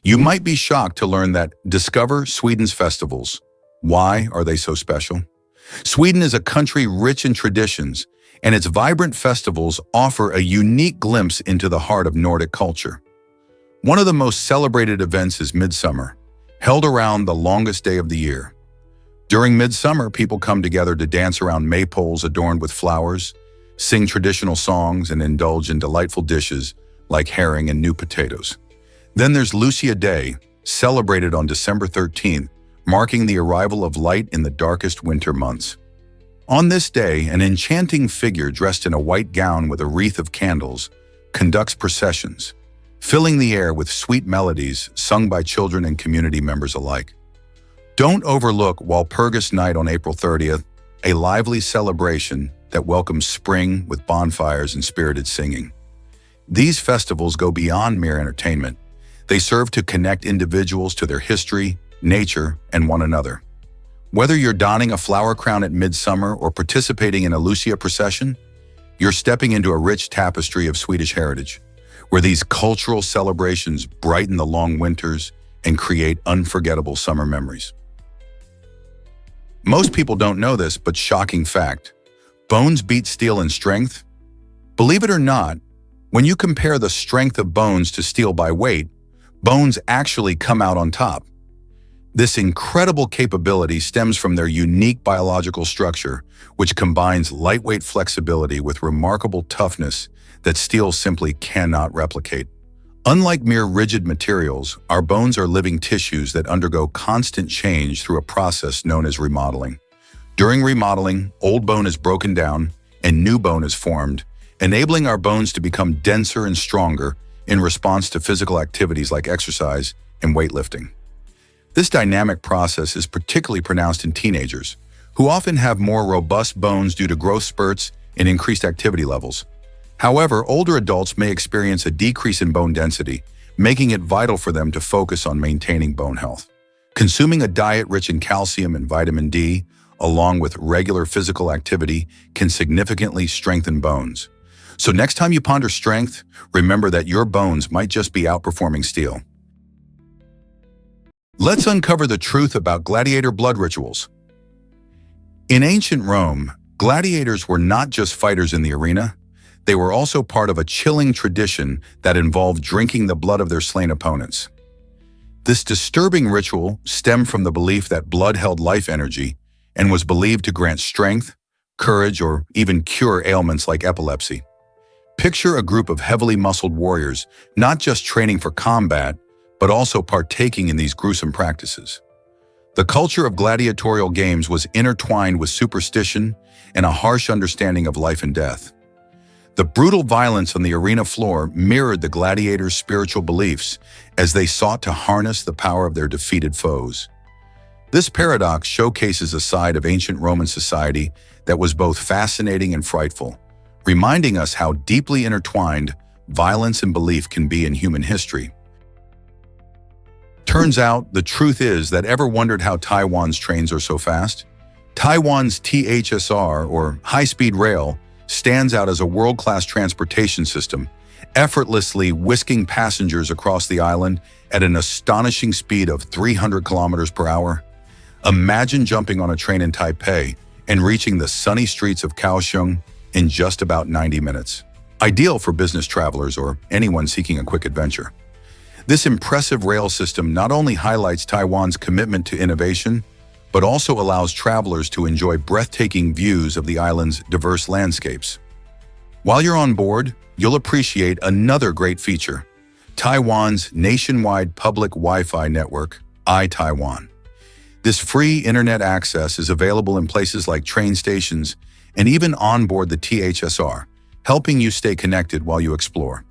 You might be shocked to learn that discover Sweden's festivals. Why are they so special? Sweden is a country rich in traditions, and its vibrant festivals offer a unique glimpse into the heart of Nordic culture. One of the most celebrated events is Midsummer, held around the longest day of the year. During Midsummer, people come together to dance around maypoles adorned with flowers, sing traditional songs, and indulge in delightful dishes like herring and new potatoes. Then there's Lucia Day, celebrated on December 13th, marking the arrival of light in the darkest winter months. On this day, an enchanting figure dressed in a white gown with a wreath of candles conducts processions, filling the air with sweet melodies sung by children and community members alike. Don't overlook Walpurgis Night on April 30th, a lively celebration that welcomes spring with bonfires and spirited singing. These festivals go beyond mere entertainment. They serve to connect individuals to their history, nature, and one another. Whether you're donning a flower crown at midsummer or participating in a Lucia procession, you're stepping into a rich tapestry of Swedish heritage, where these cultural celebrations brighten the long winters and create unforgettable summer memories. Most people don't know this, but shocking fact: bones beat steel in strength. Believe it or not, when you compare the strength of bones to steel by weight, bones actually come out on top. This incredible capability stems from their unique biological structure, which combines lightweight flexibility with remarkable toughness that steel simply cannot replicate. Unlike mere rigid materials, our bones are living tissues that undergo constant change through a process known as remodeling. During remodeling, old bone is broken down and new bone is formed, enabling our bones to become denser and stronger in response to physical activities like exercise and weightlifting. This dynamic process is particularly pronounced in teenagers, who often have more robust bones due to growth spurts and increased activity levels. However, older adults may experience a decrease in bone density, making it vital for them to focus on maintaining bone health. Consuming a diet rich in calcium and vitamin D, along with regular physical activity, can significantly strengthen bones. So next time you ponder strength, remember that your bones might just be outperforming steel. Let's uncover the truth about gladiator blood rituals. In ancient Rome, gladiators were not just fighters in the arena. They were also part of a chilling tradition that involved drinking the blood of their slain opponents. This disturbing ritual stemmed from the belief that blood held life energy and was believed to grant strength, courage, or even cure ailments like epilepsy. Picture a group of heavily muscled warriors, not just training for combat, but also partaking in these gruesome practices. The culture of gladiatorial games was intertwined with superstition and a harsh understanding of life and death. The brutal violence on the arena floor mirrored the gladiators' spiritual beliefs as they sought to harness the power of their defeated foes. This paradox showcases a side of ancient Roman society that was both fascinating and frightful, reminding us how deeply intertwined violence and belief can be in human history. Turns out, the truth is that ever wondered how Taiwan's trains are so fast? Taiwan's THSR, or high-speed rail, stands out as a world-class transportation system, effortlessly whisking passengers across the island at an astonishing speed of 300 kilometers per hour. Imagine jumping on a train in Taipei and reaching the sunny streets of Kaohsiung in just about 90 minutes. Ideal for business travelers or anyone seeking a quick adventure. This impressive rail system not only highlights Taiwan's commitment to innovation, but also allows travelers to enjoy breathtaking views of the island's diverse landscapes. While you're on board, you'll appreciate another great feature: Taiwan's nationwide public Wi-Fi network, iTaiwan. This free internet access is available in places like train stations and even onboard the THSR, helping you stay connected while you explore.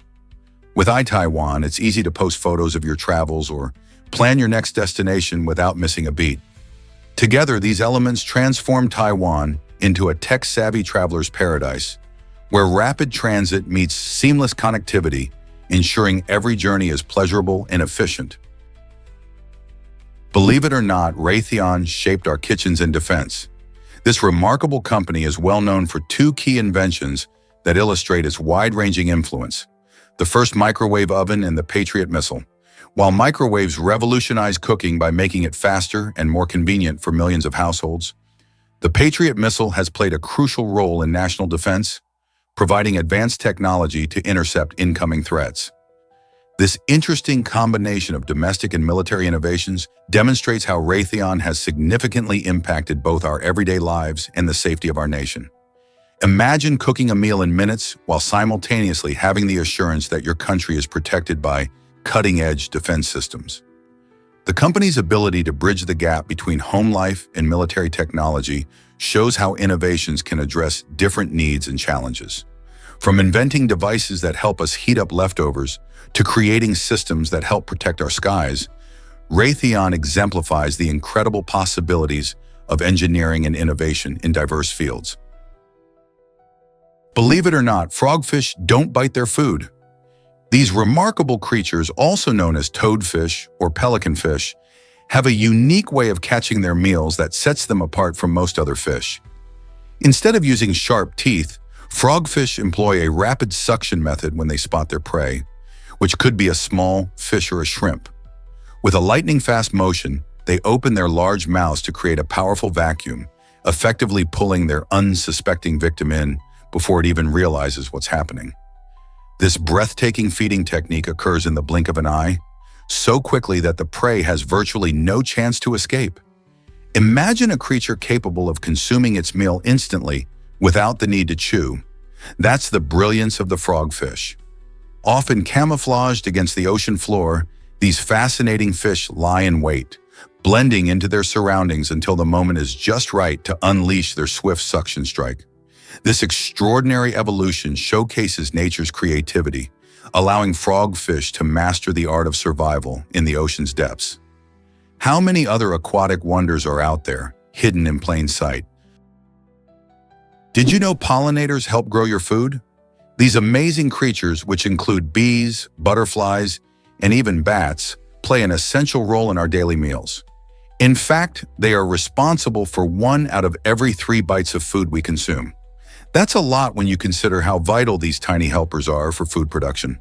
With iTaiwan, it's easy to post photos of your travels or plan your next destination without missing a beat. Together, these elements transform Taiwan into a tech-savvy traveler's paradise, where rapid transit meets seamless connectivity, ensuring every journey is pleasurable and efficient. Believe it or not, Raytheon shaped our kitchens in defense. This remarkable company is well known for two key inventions that illustrate its wide-ranging influence: the first microwave oven and the Patriot missile, While microwaves revolutionized cooking by making it faster and more convenient for millions of households, the Patriot missile has played a crucial role in national defense, providing advanced technology to intercept incoming threats. This interesting combination of domestic and military innovations demonstrates how Raytheon has significantly impacted both our everyday lives and the safety of our nation. Imagine cooking a meal in minutes while simultaneously having the assurance that your country is protected by cutting-edge defense systems. The company's ability to bridge the gap between home life and military technology shows how innovations can address different needs and challenges. From inventing devices that help us heat up leftovers to creating systems that help protect our skies, Raytheon exemplifies the incredible possibilities of engineering and innovation in diverse fields. Believe it or not, frogfish don't bite their food. These remarkable creatures, also known as toadfish or pelicanfish, have a unique way of catching their meals that sets them apart from most other fish. Instead of using sharp teeth, frogfish employ a rapid suction method when they spot their prey, which could be a small fish or a shrimp. With a lightning-fast motion, they open their large mouths to create a powerful vacuum, effectively pulling their unsuspecting victim in before it even realizes what's happening. This breathtaking feeding technique occurs in the blink of an eye, so quickly that the prey has virtually no chance to escape. Imagine a creature capable of consuming its meal instantly without the need to chew. That's the brilliance of the frogfish. Often camouflaged against the ocean floor, these fascinating fish lie in wait, blending into their surroundings until the moment is just right to unleash their swift suction strike. This extraordinary evolution showcases nature's creativity, allowing frogfish to master the art of survival in the ocean's depths. How many other aquatic wonders are out there, hidden in plain sight? Did you know pollinators help grow your food? These amazing creatures, which include bees, butterflies, and even bats, play an essential role in our daily meals. In fact, they are responsible for 1 out of every 3 bites of food we consume. That's a lot when you consider how vital these tiny helpers are for food production.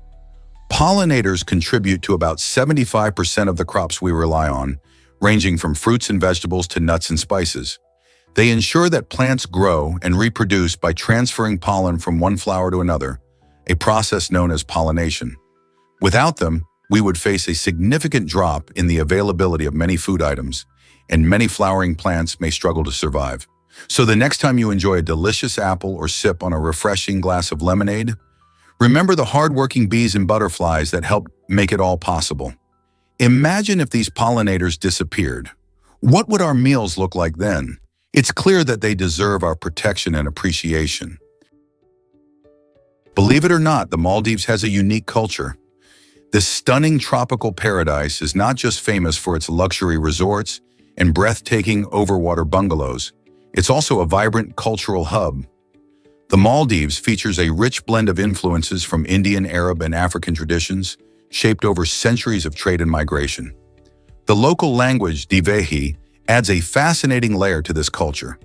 Pollinators contribute to about 75% of the crops we rely on, ranging from fruits and vegetables to nuts and spices. They ensure that plants grow and reproduce by transferring pollen from one flower to another, a process known as pollination. Without them, we would face a significant drop in the availability of many food items, and many flowering plants may struggle to survive. So the next time you enjoy a delicious apple or sip on a refreshing glass of lemonade, remember the hardworking bees and butterflies that help make it all possible. Imagine if these pollinators disappeared. What would our meals look like then? It's clear that they deserve our protection and appreciation. Believe it or not, the Maldives has a unique culture. This stunning tropical paradise is not just famous for its luxury resorts and breathtaking overwater bungalows. It's also a vibrant cultural hub. The Maldives features a rich blend of influences from Indian, Arab, and African traditions, shaped over centuries of trade and migration. The local language, Divehi, adds a fascinating layer to this culture.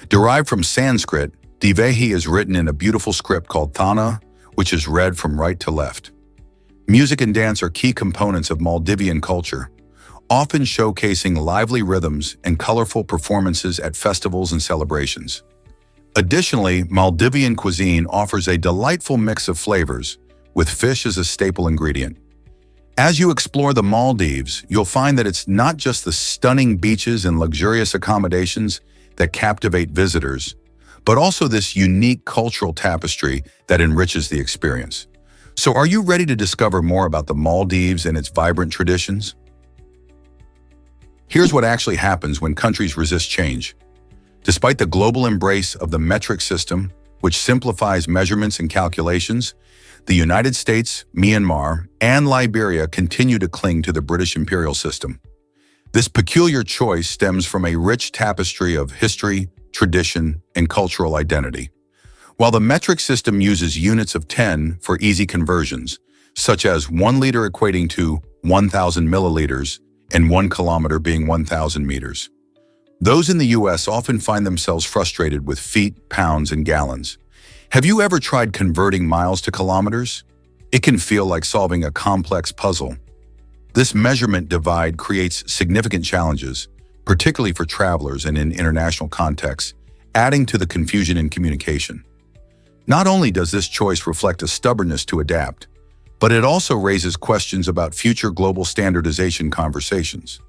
Derived from Sanskrit, Divehi is written in a beautiful script called Thana, which is read from right to left. Music and dance are key components of Maldivian culture, often showcasing lively rhythms and colorful performances at festivals and celebrations. Additionally, Maldivian cuisine offers a delightful mix of flavors, with fish as a staple ingredient. As you explore the Maldives, you'll find that it's not just the stunning beaches and luxurious accommodations that captivate visitors, but also this unique cultural tapestry that enriches the experience. So are you ready to discover more about the Maldives and its vibrant traditions? Here's what actually happens when countries resist change. Despite the global embrace of the metric system, which simplifies measurements and calculations, the United States, Myanmar, and Liberia continue to cling to the British imperial system. This peculiar choice stems from a rich tapestry of history, tradition, and cultural identity. While the metric system uses units of 10 for easy conversions, such as 1 liter equating to 1,000 milliliters and 1 kilometer being 1,000 meters. Those in the US often find themselves frustrated with feet, pounds, and gallons. Have you ever tried converting miles to kilometers? It can feel like solving a complex puzzle. This measurement divide creates significant challenges, particularly for travelers and in international contexts, adding to the confusion in communication. Not only does this choice reflect a stubbornness to adapt, but it also raises questions about future global standardization conversations.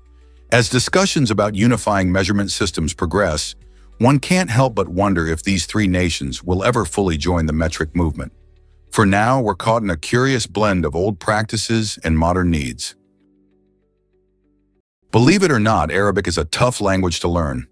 As discussions about unifying measurement systems progress, one can't help but wonder if these three nations will ever fully join the metric movement. For now, we're caught in a curious blend of old practices and modern needs. Believe it or not, Arabic is a tough language to learn.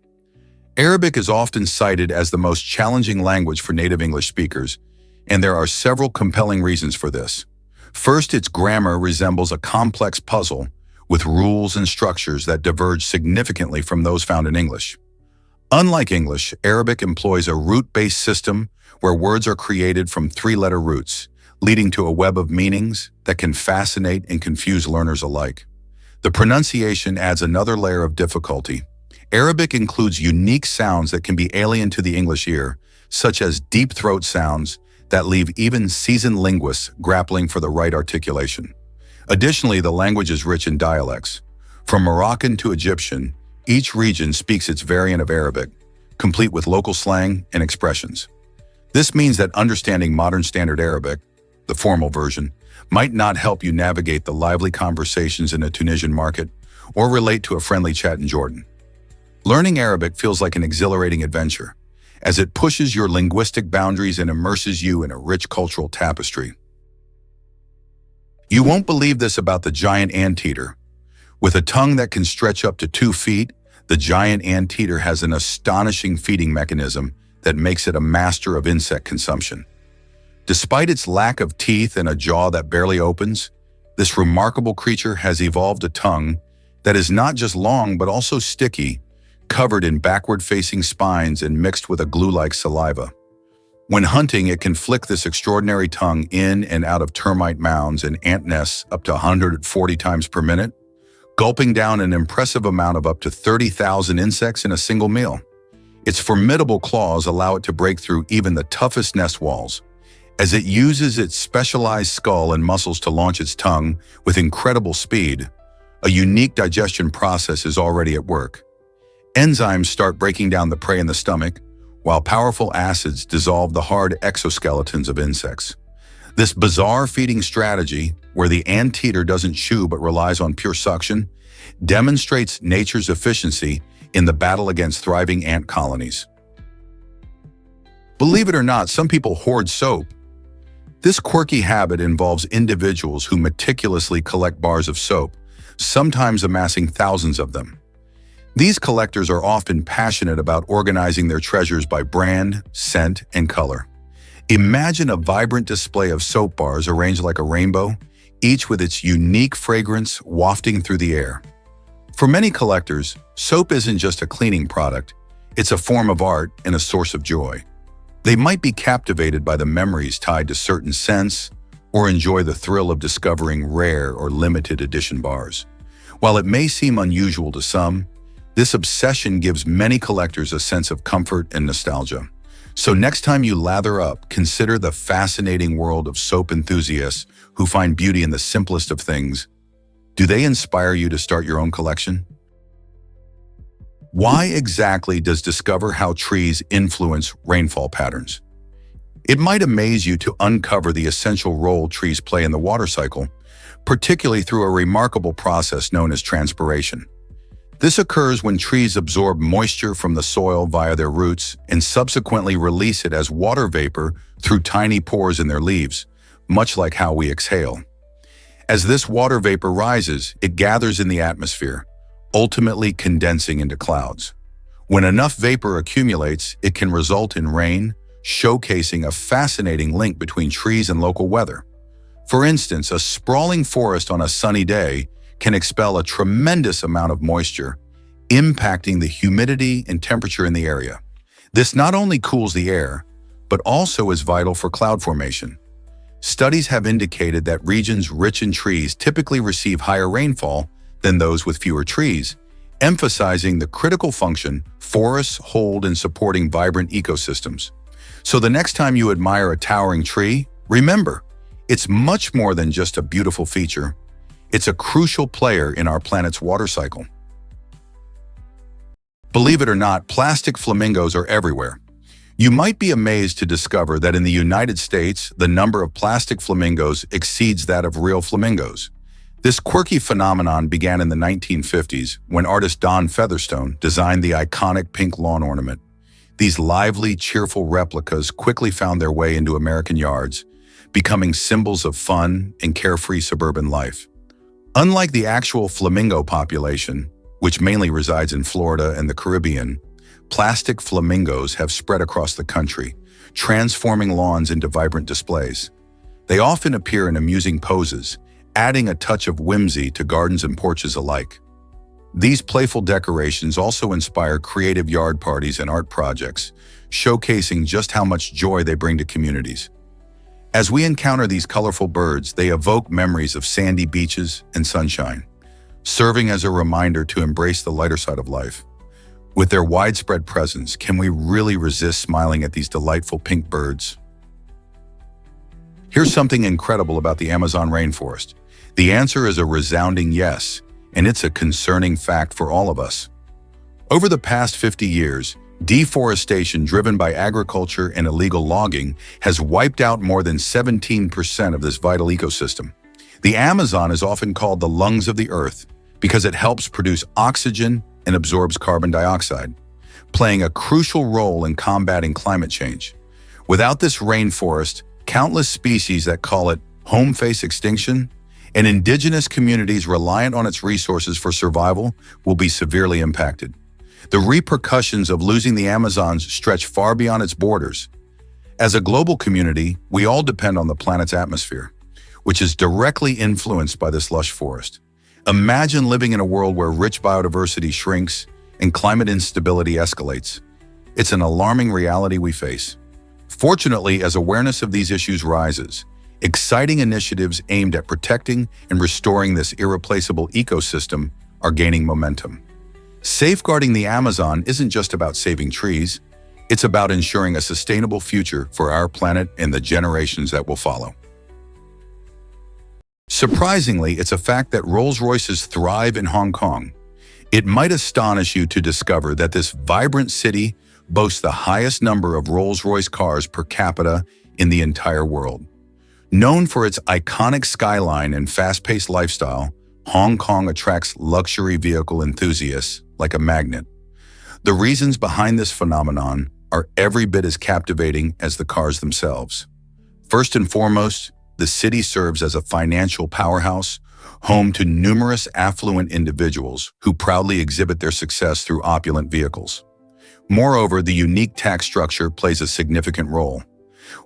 Arabic is often cited as the most challenging language for native English speakers, and there are several compelling reasons for this. First, its grammar resembles a complex puzzle with rules and structures that diverge significantly from those found in English. Unlike English, Arabic employs a root-based system where words are created from three-letter roots, leading to a web of meanings that can fascinate and confuse learners alike. The pronunciation adds another layer of difficulty. Arabic includes unique sounds that can be alien to the English ear, such as deep throat sounds that leave even seasoned linguists grappling for the right articulation. Additionally, the language is rich in dialects. From Moroccan to Egyptian, each region speaks its variant of Arabic, complete with local slang and expressions. This means that understanding modern standard Arabic, the formal version, might not help you navigate the lively conversations in a Tunisian market or relate to a friendly chat in Jordan. Learning Arabic feels like an exhilarating adventure, as it pushes your linguistic boundaries and immerses you in a rich cultural tapestry. You won't believe this about the giant anteater. With a tongue that can stretch up to 2 feet, the giant anteater has an astonishing feeding mechanism that makes it a master of insect consumption. Despite its lack of teeth and a jaw that barely opens, this remarkable creature has evolved a tongue that is not just long but also sticky, covered in backward-facing spines and mixed with a glue-like saliva. When hunting, it can flick this extraordinary tongue in and out of termite mounds and ant nests up to 140 times per minute, gulping down an impressive amount of up to 30,000 insects in a single meal. Its formidable claws allow it to break through even the toughest nest walls, as it uses its specialized skull and muscles to launch its tongue with incredible speed. A unique digestion process is already at work. Enzymes start breaking down the prey in the stomach, while powerful acids dissolve the hard exoskeletons of insects. This bizarre feeding strategy, where the anteater doesn't chew but relies on pure suction, demonstrates nature's efficiency in the battle against thriving ant colonies. Believe it or not, some people hoard soap. This quirky habit involves individuals who meticulously collect bars of soap, sometimes amassing thousands of them. These collectors are often passionate about organizing their treasures by brand, scent, and color. Imagine a vibrant display of soap bars arranged like a rainbow, each with its unique fragrance wafting through the air. For many collectors, soap isn't just a cleaning product, it's a form of art and a source of joy. They might be captivated by the memories tied to certain scents or enjoy the thrill of discovering rare or limited edition bars. While it may seem unusual to some, this obsession gives many collectors a sense of comfort and nostalgia. So next time you lather up, consider the fascinating world of soap enthusiasts who find beauty in the simplest of things. Do they inspire you to start your own collection? Why exactly does discover how trees influence rainfall patterns? It might amaze you to uncover the essential role trees play in the water cycle, particularly through a remarkable process known as transpiration. This occurs when trees absorb moisture from the soil via their roots and subsequently release it as water vapor through tiny pores in their leaves, much like how we exhale. As this water vapor rises, it gathers in the atmosphere, ultimately condensing into clouds. When enough vapor accumulates, it can result in rain, showcasing a fascinating link between trees and local weather. For instance, a sprawling forest on a sunny day can expel a tremendous amount of moisture, impacting the humidity and temperature in the area. This not only cools the air, but also is vital for cloud formation. Studies have indicated that regions rich in trees typically receive higher rainfall than those with fewer trees, emphasizing the critical function forests hold in supporting vibrant ecosystems. So the next time you admire a towering tree, remember, it's much more than just a beautiful feature. It's a crucial player in our planet's water cycle. Believe it or not, plastic flamingos are everywhere. You might be amazed to discover that in the United States, the number of plastic flamingos exceeds that of real flamingos. This quirky phenomenon began in the 1950s when artist Don Featherstone designed the iconic pink lawn ornament. These lively, cheerful replicas quickly found their way into American yards, becoming symbols of fun and carefree suburban life. Unlike the actual flamingo population, which mainly resides in Florida and the Caribbean, plastic flamingos have spread across the country, transforming lawns into vibrant displays. They often appear in amusing poses, adding a touch of whimsy to gardens and porches alike. These playful decorations also inspire creative yard parties and art projects, showcasing just how much joy they bring to communities. As we encounter these colorful birds, they evoke memories of sandy beaches and sunshine, serving as a reminder to embrace the lighter side of life. With their widespread presence, can we really resist smiling at these delightful pink birds? Here's something incredible about the Amazon rainforest. The answer is a resounding yes, and it's a concerning fact for all of us. Over the past 50 years, deforestation driven by agriculture and illegal logging has wiped out more than 17% of this vital ecosystem. The Amazon is often called the lungs of the earth because it helps produce oxygen and absorbs carbon dioxide, playing a crucial role in combating climate change. Without this rainforest, countless species that call it home face extinction and indigenous communities reliant on its resources for survival will be severely impacted. The repercussions of losing the Amazons stretch far beyond its borders. As a global community, we all depend on the planet's atmosphere, which is directly influenced by this lush forest. Imagine living in a world where rich biodiversity shrinks and climate instability escalates. It's an alarming reality we face. Fortunately, as awareness of these issues rises, exciting initiatives aimed at protecting and restoring this irreplaceable ecosystem are gaining momentum. Safeguarding the Amazon isn't just about saving trees, it's about ensuring a sustainable future for our planet and the generations that will follow. Surprisingly, it's a fact that Rolls-Royces thrive in Hong Kong. It might astonish you to discover that this vibrant city boasts the highest number of Rolls-Royce cars per capita in the entire world. Known for its iconic skyline and fast-paced lifestyle, Hong Kong attracts luxury vehicle enthusiasts like a magnet. The reasons behind this phenomenon are every bit as captivating as the cars themselves. First and foremost, the city serves as a financial powerhouse, home to numerous affluent individuals who proudly exhibit their success through opulent vehicles. Moreover, the unique tax structure plays a significant role.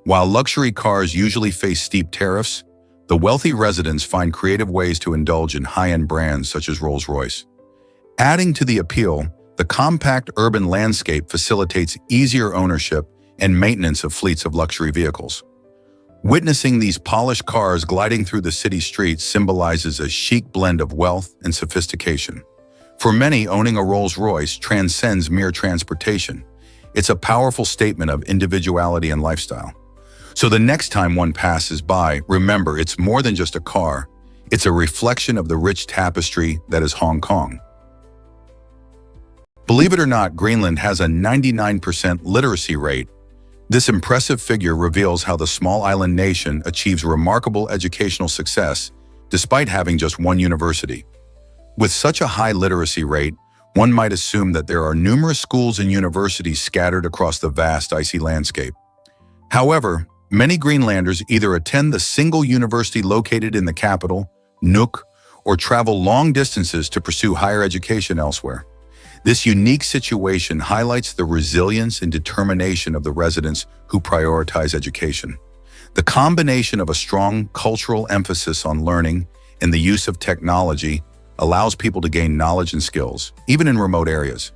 While luxury cars usually face steep tariffs, the wealthy residents find creative ways to indulge in high-end brands such as Rolls-Royce. Adding to the appeal, the compact urban landscape facilitates easier ownership and maintenance of fleets of luxury vehicles. Witnessing these polished cars gliding through the city streets symbolizes a chic blend of wealth and sophistication. For many, owning a Rolls-Royce transcends mere transportation. It's a powerful statement of individuality and lifestyle. So the next time one passes by, remember it's more than just a car. It's a reflection of the rich tapestry that is Hong Kong. Believe it or not, Greenland has a 99% literacy rate. This impressive figure reveals how the small island nation achieves remarkable educational success despite having just one university. With such a high literacy rate, one might assume that there are numerous schools and universities scattered across the vast icy landscape. However, many Greenlanders either attend the single university located in the capital, Nuuk, or travel long distances to pursue higher education elsewhere. This unique situation highlights the resilience and determination of the residents who prioritize education. The combination of a strong cultural emphasis on learning and the use of technology allows people to gain knowledge and skills, even in remote areas.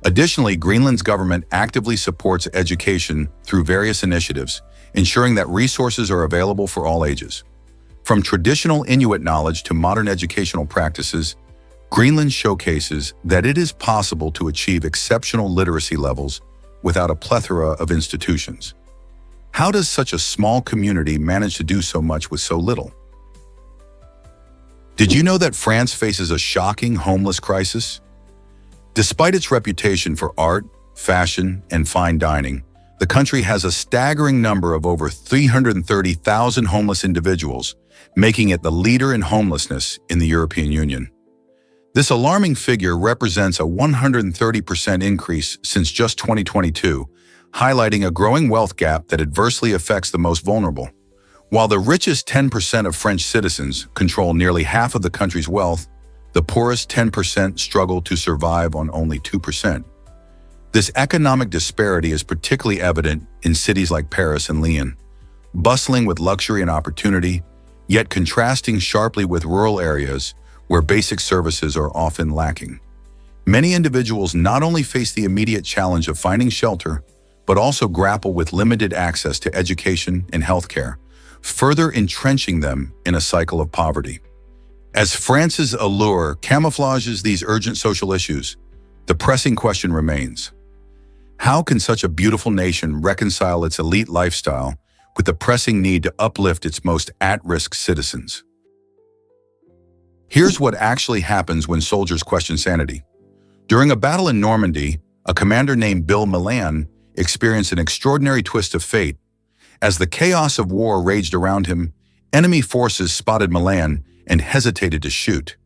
Additionally, Greenland's government actively supports education through various initiatives, ensuring that resources are available for all ages. From traditional Inuit knowledge to modern educational practices, Greenland showcases that it is possible to achieve exceptional literacy levels without a plethora of institutions. How does such a small community manage to do so much with so little? Did you know that France faces a shocking homeless crisis? Despite its reputation for art, fashion, and fine dining, the country has a staggering number of over 330,000 homeless individuals, making it the leader in homelessness in the European Union. This alarming figure represents a 130% increase since just 2022, highlighting a growing wealth gap that adversely affects the most vulnerable. While the richest 10% of French citizens control nearly half of the country's wealth, the poorest 10% struggle to survive on only 2%. This economic disparity is particularly evident in cities like Paris and Lyon, bustling with luxury and opportunity, yet contrasting sharply with rural areas where basic services are often lacking. Many individuals not only face the immediate challenge of finding shelter, but also grapple with limited access to education and healthcare, further entrenching them in a cycle of poverty. As France's allure camouflages these urgent social issues, the pressing question remains: how can such a beautiful nation reconcile its elite lifestyle with the pressing need to uplift its most at-risk citizens? Here's what actually happens when soldiers question sanity. During a battle in Normandy, a commander named Bill Milan experienced an extraordinary twist of fate. As the chaos of war raged around him, enemy forces spotted Milan and hesitated to shoot.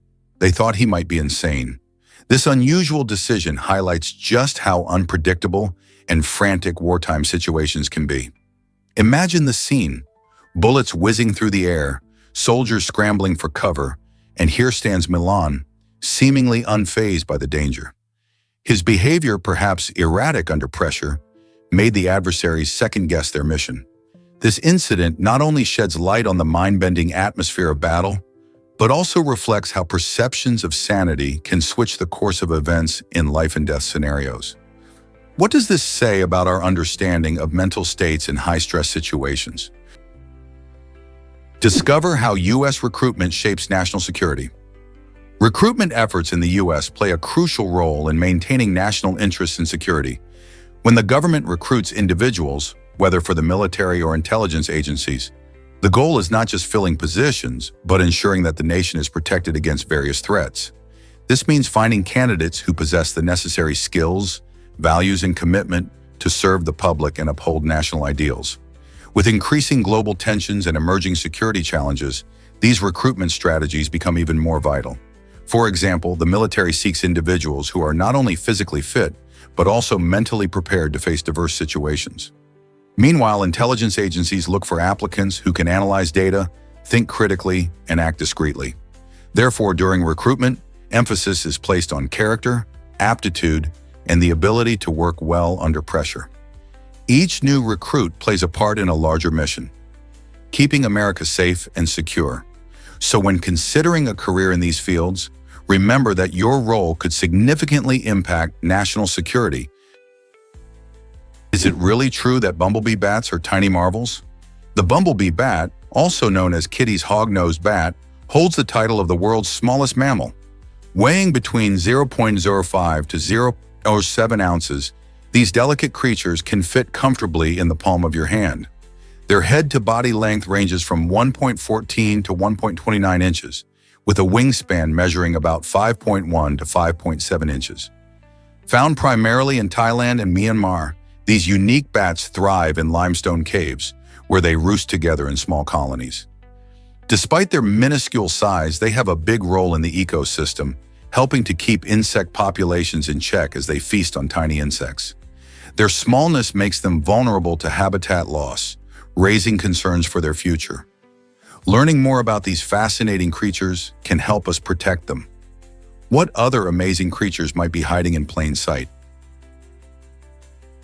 They thought he might be insane. This unusual decision highlights just how unpredictable and frantic wartime situations can be. Imagine the scene: bullets whizzing through the air, soldiers scrambling for cover, and here stands Milan, seemingly unfazed by the danger. His behavior, perhaps erratic under pressure, made the adversaries second-guess their mission. This incident not only sheds light on the mind-bending atmosphere of battle, but also reflects how perceptions of sanity can switch the course of events in life-and-death scenarios. What does this say about our understanding of mental states in high-stress situations? Discover how U.S. recruitment shapes national security. Recruitment efforts in the U.S. play a crucial role in maintaining national interests and security. When the government recruits individuals, whether for the military or intelligence agencies, the goal is not just filling positions, but ensuring that the nation is protected against various threats. This means finding candidates who possess the necessary skills, values, and commitment to serve the public and uphold national ideals. With increasing global tensions and emerging security challenges, these recruitment strategies become even more vital. For example, the military seeks individuals who are not only physically fit, but also mentally prepared to face diverse situations. Meanwhile, intelligence agencies look for applicants who can analyze data, think critically, and act discreetly. Therefore, during recruitment, emphasis is placed on character, aptitude, and the ability to work well under pressure. Each new recruit plays a part in a larger mission, keeping America safe and secure. So when considering a career in these fields, remember that your role could significantly impact national security. Is it really true that bumblebee bats are tiny marvels? The bumblebee bat, also known as Kitty's hog-nosed bat, holds the title of the world's smallest mammal. Weighing between 0.05 to 0.07 ounces, these delicate creatures can fit comfortably in the palm of your hand. Their head-to-body length ranges from 1.14 to 1.29 inches, with a wingspan measuring about 5.1 to 5.7 inches. Found primarily in Thailand and Myanmar, these unique bats thrive in limestone caves, where they roost together in small colonies. Despite their minuscule size, they have a big role in the ecosystem, helping to keep insect populations in check as they feast on tiny insects. Their smallness makes them vulnerable to habitat loss, raising concerns for their future. Learning more about these fascinating creatures can help us protect them. What other amazing creatures might be hiding in plain sight?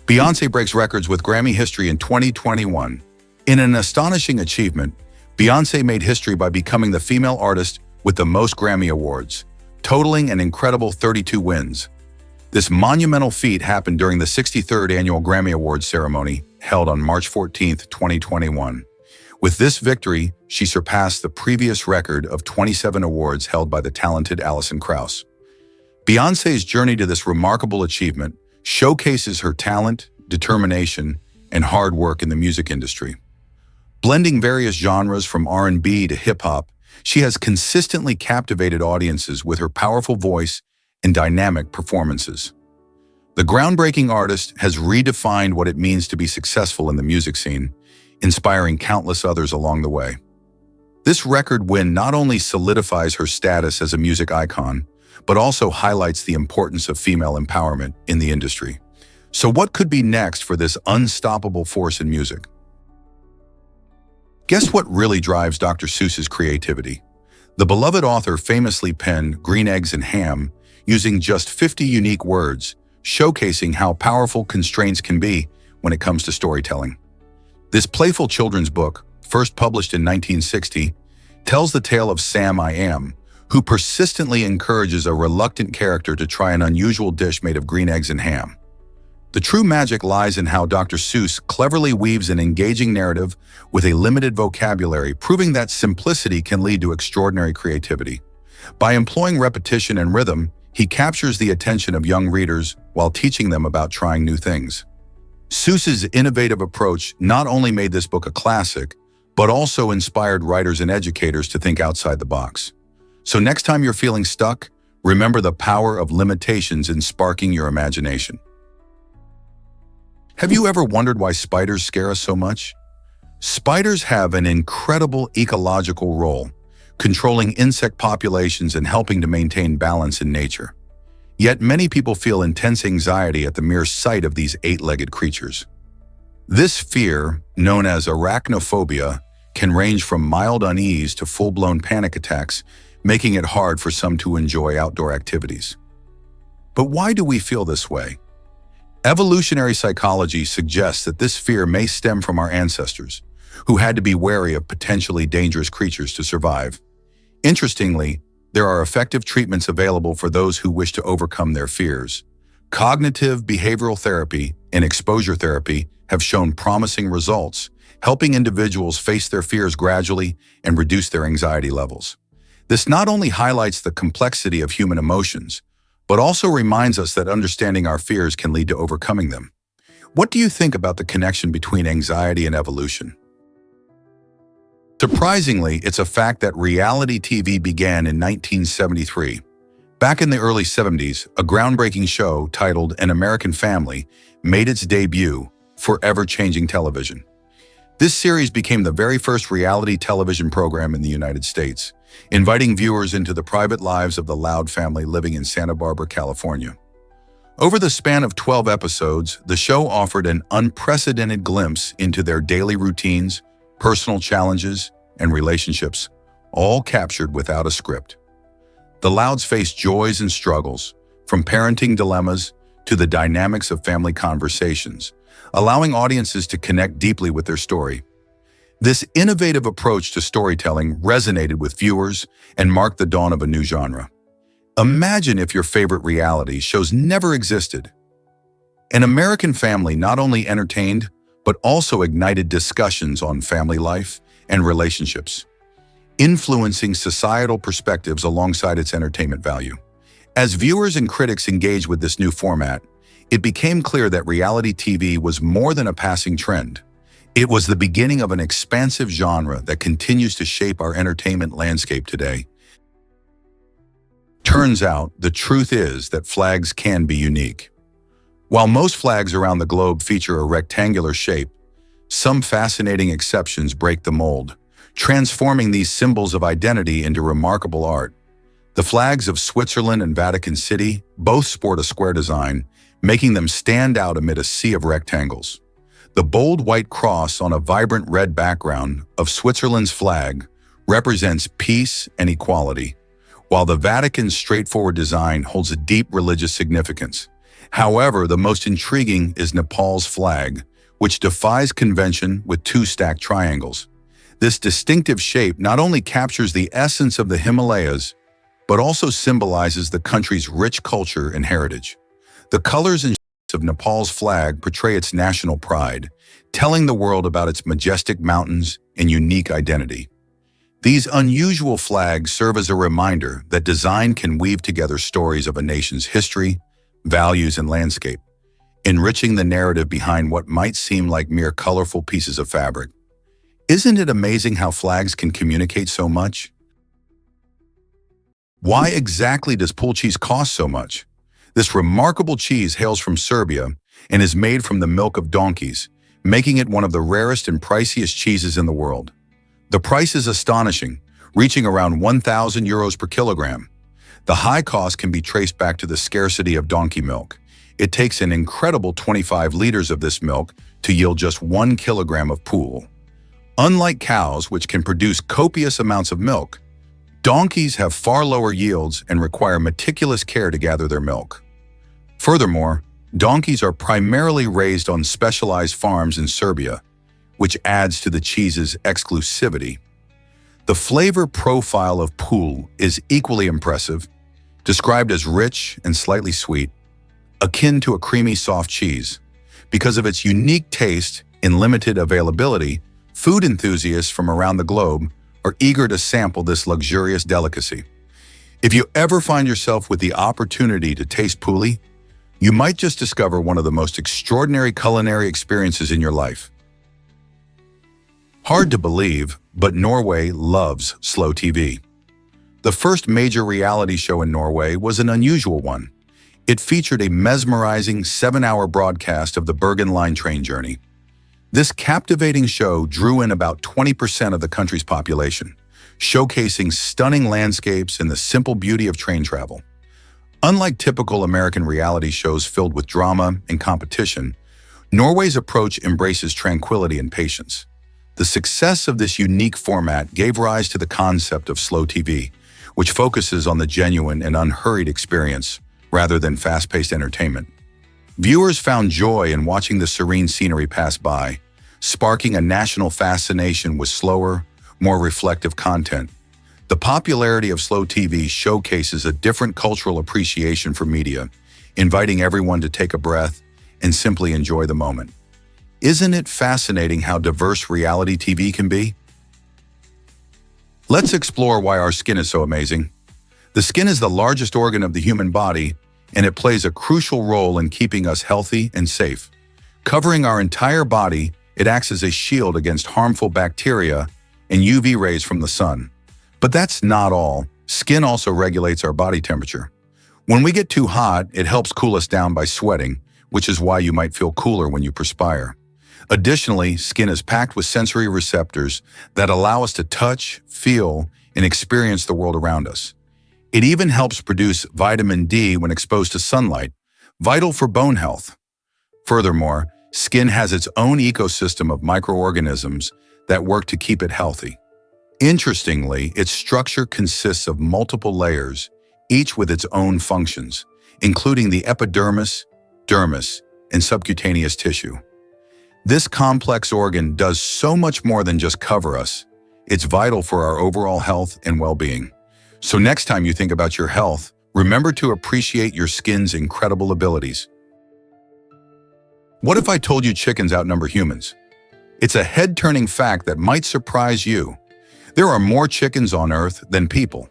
Beyoncé breaks records with Grammy history in 2021. In an astonishing achievement, Beyoncé made history by becoming the female artist with the most Grammy Awards, totaling an incredible 32 wins. This monumental feat happened during the 63rd Annual Grammy Awards ceremony held on March 14, 2021. With this victory, she surpassed the previous record of 27 awards held by the talented Alison Krauss. Beyoncé's journey to this remarkable achievement showcases her talent, determination, and hard work in the music industry. Blending various genres from R&B to hip-hop, She has consistently captivated audiences with her powerful voice and dynamic performances. The groundbreaking artist has redefined what it means to be successful in the music scene, inspiring countless others along the way. This record win not only solidifies her status as a music icon, but also highlights the importance of female empowerment in the industry. So what could be next for this unstoppable force in music? Guess what really drives Dr. Seuss's creativity? The beloved author famously penned Green Eggs and Ham using just 50 unique words, showcasing how powerful constraints can be when it comes to storytelling. This playful children's book, first published in 1960, tells the tale of Sam I Am, who persistently encourages a reluctant character to try an unusual dish made of green eggs and ham. The true magic lies in how Dr. Seuss cleverly weaves an engaging narrative with a limited vocabulary, proving that simplicity can lead to extraordinary creativity. By employing repetition and rhythm, he captures the attention of young readers while teaching them about trying new things. Seuss's innovative approach not only made this book a classic, but also inspired writers and educators to think outside the box. So next time you're feeling stuck, remember the power of limitations in sparking your imagination. Have you ever wondered why spiders scare us so much? Spiders have an incredible ecological role, controlling insect populations and helping to maintain balance in nature. Yet many people feel intense anxiety at the mere sight of these eight-legged creatures. This fear, known as arachnophobia, can range from mild unease to full-blown panic attacks, making it hard for some to enjoy outdoor activities. But why do we feel this way? Evolutionary psychology suggests that this fear may stem from our ancestors, who had to be wary of potentially dangerous creatures to survive. Interestingly, there are effective treatments available for those who wish to overcome their fears. Cognitive behavioral therapy and exposure therapy have shown promising results, helping individuals face their fears gradually and reduce their anxiety levels. This not only highlights the complexity of human emotions, but also reminds us that understanding our fears can lead to overcoming them. What do you think about the connection between anxiety and evolution? Surprisingly, it's a fact that reality TV began in 1973. Back in the early 70s, a groundbreaking show titled An American Family made its debut, forever changing television. This series became the very first reality television program in the United States, inviting viewers into the private lives of the Loud family living in Santa Barbara, California. Over the span of 12 episodes, the show offered an unprecedented glimpse into their daily routines, personal challenges, and relationships, all captured without a script. The Louds faced joys and struggles, from parenting dilemmas to the dynamics of family conversations, allowing audiences to connect deeply with their story. This innovative approach to storytelling resonated with viewers and marked the dawn of a new genre. Imagine if your favorite reality shows never existed. An American Family not only entertained, but also ignited discussions on family life and relationships, influencing societal perspectives alongside its entertainment value. As viewers and critics engaged with this new format, it became clear that reality TV was more than a passing trend. It was the beginning of an expansive genre that continues to shape our entertainment landscape today. Turns out, the truth is that flags can be unique. While most flags around the globe feature a rectangular shape, some fascinating exceptions break the mold, transforming these symbols of identity into remarkable art. The flags of Switzerland and Vatican City both sport a square design, making them stand out amid a sea of rectangles. The bold white cross on a vibrant red background of Switzerland's flag represents peace and equality, while the Vatican's straightforward design holds a deep religious significance. However, the most intriguing is Nepal's flag, which defies convention with two stacked triangles. This distinctive shape not only captures the essence of the Himalayas, but also symbolizes the country's rich culture and heritage. The colors and shapes of Nepal's flag portray its national pride, telling the world about its majestic mountains and unique identity. These unusual flags serve as a reminder that design can weave together stories of a nation's history, values, and landscape, enriching the narrative behind what might seem like mere colorful pieces of fabric. Isn't it amazing how flags can communicate so much? Why exactly does pool cheese cost so much? This remarkable cheese hails from Serbia and is made from the milk of donkeys, making it one of the rarest and priciest cheeses in the world. The price is astonishing, reaching around 1,000 euros per kilogram. The high cost can be traced back to the scarcity of donkey milk. It takes an incredible 25 liters of this milk to yield just 1 kilogram of pool. Unlike cows, which can produce copious amounts of milk, donkeys have far lower yields and require meticulous care to gather their milk. Furthermore, donkeys are primarily raised on specialized farms in Serbia, which adds to the cheese's exclusivity. The flavor profile of pool is equally impressive, described as rich and slightly sweet, akin to a creamy soft cheese. Because of its unique taste and limited availability, food enthusiasts from around the globe are eager to sample this luxurious delicacy. If you ever find yourself with the opportunity to taste pouli, you might just discover one of the most extraordinary culinary experiences in your life. Hard to believe, but Norway loves slow TV. The first major reality show in Norway was an unusual one. It featured a mesmerizing 7-hour broadcast of the Bergen Line train journey. This captivating show drew in about 20% of the country's population, showcasing stunning landscapes and the simple beauty of train travel. Unlike typical American reality shows filled with drama and competition, Norway's approach embraces tranquility and patience. The success of this unique format gave rise to the concept of slow TV, which focuses on the genuine and unhurried experience rather than fast-paced entertainment. Viewers found joy in watching the serene scenery pass by, sparking a national fascination with slower, more reflective content. The popularity of slow TV showcases a different cultural appreciation for media, inviting everyone to take a breath and simply enjoy the moment. Isn't it fascinating how diverse reality TV can be? Let's explore why our skin is so amazing. The skin is the largest organ of the human body, and it plays a crucial role in keeping us healthy and safe. Covering our entire body, it acts as a shield against harmful bacteria and UV rays from the sun. But that's not all. Skin also regulates our body temperature. When we get too hot, it helps cool us down by sweating, which is why you might feel cooler when you perspire. Additionally, skin is packed with sensory receptors that allow us to touch, feel, and experience the world around us. It even helps produce vitamin D when exposed to sunlight, vital for bone health. Furthermore, skin has its own ecosystem of microorganisms that work to keep it healthy. Interestingly, its structure consists of multiple layers, each with its own functions, including the epidermis, dermis, and subcutaneous tissue. This complex organ does so much more than just cover us. It's vital for our overall health and well-being. So next time you think about your health, remember to appreciate your skin's incredible abilities. What if I told you chickens outnumber humans? It's a head-turning fact that might surprise you. There are more chickens on Earth than people.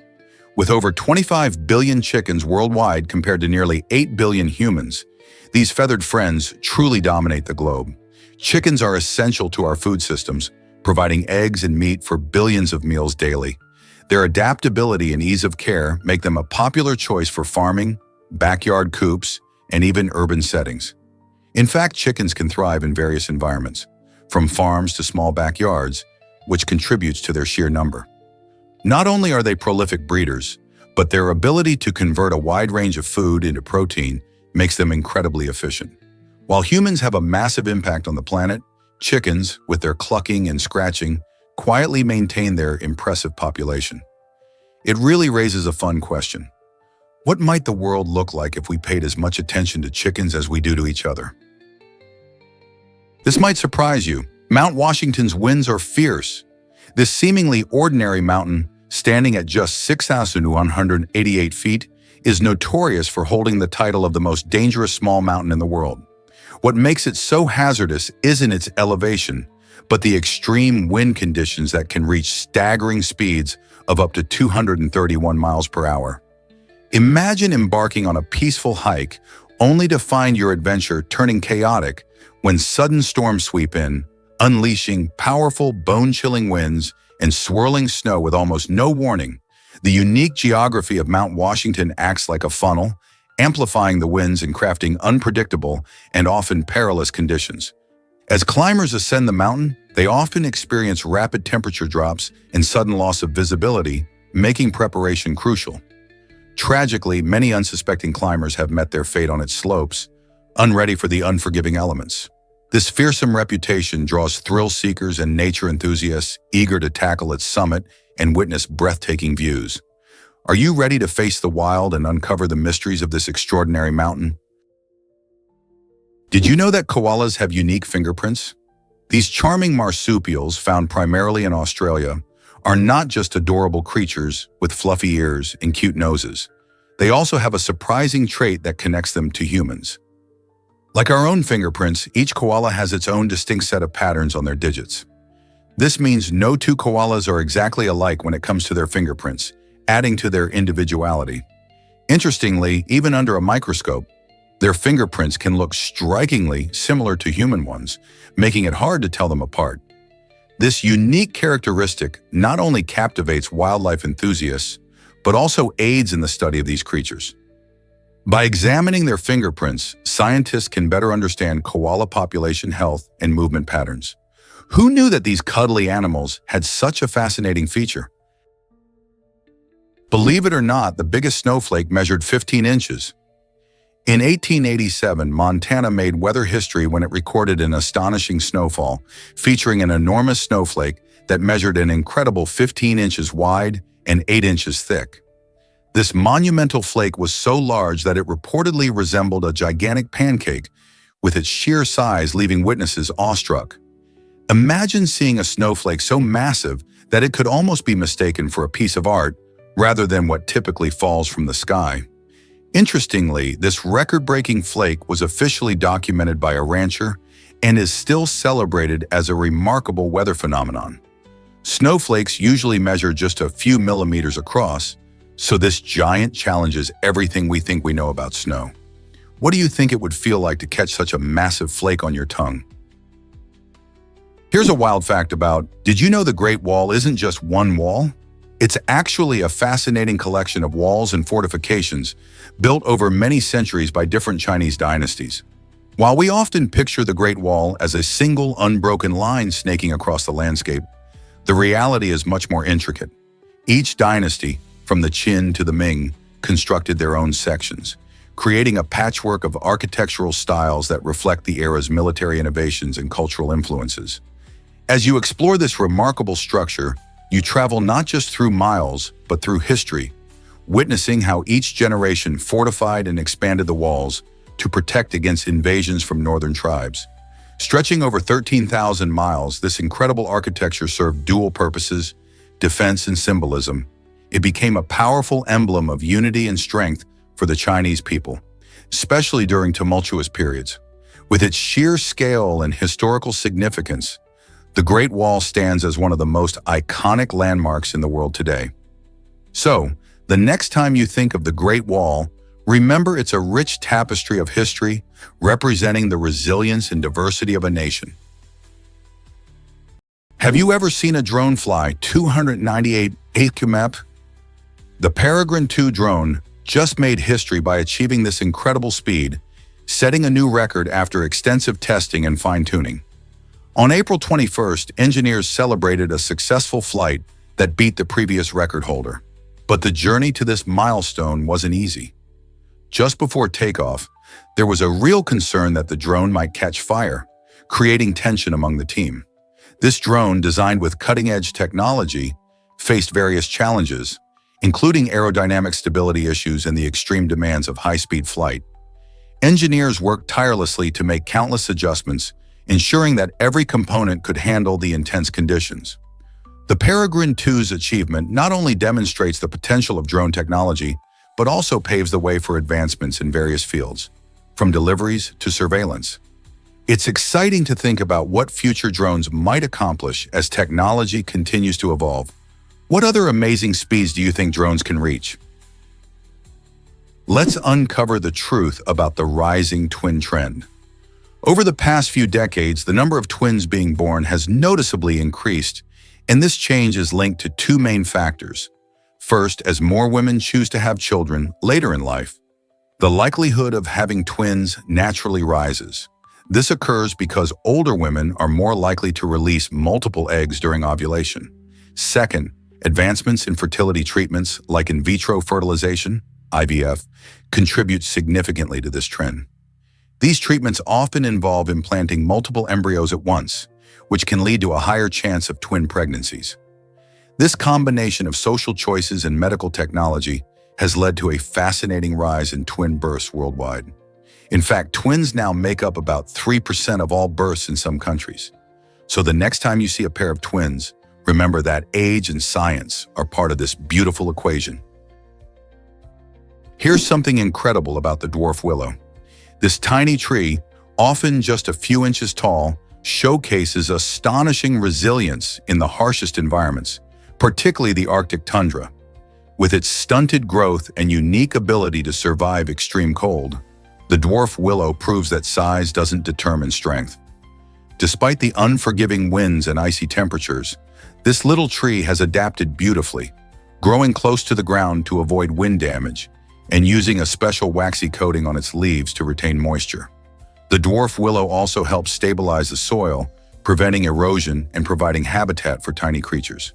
With over 25 billion chickens worldwide compared to nearly 8 billion humans, these feathered friends truly dominate the globe. Chickens are essential to our food systems, providing eggs and meat for billions of meals daily. Their adaptability and ease of care make them a popular choice for farming, backyard coops, and even urban settings. In fact, chickens can thrive in various environments, from farms to small backyards, which contributes to their sheer number. Not only are they prolific breeders, but their ability to convert a wide range of food into protein makes them incredibly efficient. While humans have a massive impact on the planet, chickens, with their clucking and scratching, quietly maintain their impressive population. It really raises a fun question. What might the world look like if we paid as much attention to chickens as we do to each other? This might surprise you. Mount Washington's winds are fierce. This seemingly ordinary mountain, standing at just 6,188 feet, is notorious for holding the title of the most dangerous small mountain in the world. What makes it so hazardous isn't its elevation, but the extreme wind conditions that can reach staggering speeds of up to 231 miles per hour. Imagine embarking on a peaceful hike only to find your adventure turning chaotic when sudden storms sweep in, unleashing powerful, bone-chilling winds and swirling snow with almost no warning. The unique geography of Mount Washington acts like a funnel, amplifying the winds and crafting unpredictable and often perilous conditions. As climbers ascend the mountain, they often experience rapid temperature drops and sudden loss of visibility, making preparation crucial. Tragically, many unsuspecting climbers have met their fate on its slopes, unready for the unforgiving elements. This fearsome reputation draws thrill seekers and nature enthusiasts eager to tackle its summit and witness breathtaking views. Are you ready to face the wild and uncover the mysteries of this extraordinary mountain? Did you know that koalas have unique fingerprints? These charming marsupials, found primarily in Australia, are not just adorable creatures with fluffy ears and cute noses. They also have a surprising trait that connects them to humans. Like our own fingerprints, each koala has its own distinct set of patterns on their digits. This means no two koalas are exactly alike when it comes to their fingerprints, adding to their individuality. Interestingly, even under a microscope, their fingerprints can look strikingly similar to human ones, making it hard to tell them apart. This unique characteristic not only captivates wildlife enthusiasts, but also aids in the study of these creatures. By examining their fingerprints, scientists can better understand koala population health and movement patterns. Who knew that these cuddly animals had such a fascinating feature? Believe it or not, the biggest snowflake measured 15 inches. In 1887, Montana made weather history when it recorded an astonishing snowfall, featuring an enormous snowflake that measured an incredible 15 inches wide and 8 inches thick. This monumental flake was so large that it reportedly resembled a gigantic pancake, with its sheer size leaving witnesses awestruck. Imagine seeing a snowflake so massive that it could almost be mistaken for a piece of art rather than what typically falls from the sky. Interestingly, this record-breaking flake was officially documented by a rancher and is still celebrated as a remarkable weather phenomenon. Snowflakes usually measure just a few millimeters across, so this giant challenges everything we think we know about snow. What do you think it would feel like to catch such a massive flake on your tongue? Here's a wild fact about, did you know the Great Wall isn't just one wall? It's actually a fascinating collection of walls and fortifications built over many centuries by different Chinese dynasties. While we often picture the Great Wall as a single unbroken line snaking across the landscape, the reality is much more intricate. Each dynasty, from the Qin to the Ming, constructed their own sections, creating a patchwork of architectural styles that reflect the era's military innovations and cultural influences. As you explore this remarkable structure, you travel not just through miles, but through history, witnessing how each generation fortified and expanded the walls to protect against invasions from northern tribes. Stretching over 13,000 miles, this incredible architecture served dual purposes, defense and symbolism. It became a powerful emblem of unity and strength for the Chinese people, especially during tumultuous periods. With its sheer scale and historical significance, the Great Wall stands as one of the most iconic landmarks in the world today. So, the next time you think of the Great Wall, remember it's a rich tapestry of history representing the resilience and diversity of a nation. Have you ever seen a drone fly 298 km? The Peregrine 2 drone just made history by achieving this incredible speed, setting a new record after extensive testing and fine-tuning. On April 21st, engineers celebrated a successful flight that beat the previous record holder. But the journey to this milestone wasn't easy. Just before takeoff, there was a real concern that the drone might catch fire, creating tension among the team. This drone, designed with cutting-edge technology, faced various challenges, including aerodynamic stability issues and the extreme demands of high-speed flight. Engineers worked tirelessly to make countless adjustments, ensuring that every component could handle the intense conditions. The Peregrine 2's achievement not only demonstrates the potential of drone technology, but also paves the way for advancements in various fields, from deliveries to surveillance. It's exciting to think about what future drones might accomplish as technology continues to evolve. What other amazing speeds do you think drones can reach? Let's uncover the truth about the rising twin trend. Over the past few decades, the number of twins being born has noticeably increased, and this change is linked to two main factors: First, as more women choose to have children later in life, the likelihood of having twins naturally rises. This occurs because older women are more likely to release multiple eggs during ovulation. Second, advancements in fertility treatments like in vitro fertilization, IVF, contribute significantly to this trend. These treatments often involve implanting multiple embryos at once, which can lead to a higher chance of twin pregnancies. This combination of social choices and medical technology has led to a fascinating rise in twin births worldwide. In fact, twins now make up about 3% of all births in some countries. So the next time you see a pair of twins, remember that age and science are part of this beautiful equation. Here's something incredible about the dwarf willow. This tiny tree, often just a few inches tall, showcases astonishing resilience in the harshest environments, particularly the Arctic tundra. With its stunted growth and unique ability to survive extreme cold, the dwarf willow proves that size doesn't determine strength. Despite the unforgiving winds and icy temperatures, this little tree has adapted beautifully, growing close to the ground to avoid wind damage and using a special waxy coating on its leaves to retain moisture. The dwarf willow also helps stabilize the soil, preventing erosion and providing habitat for tiny creatures.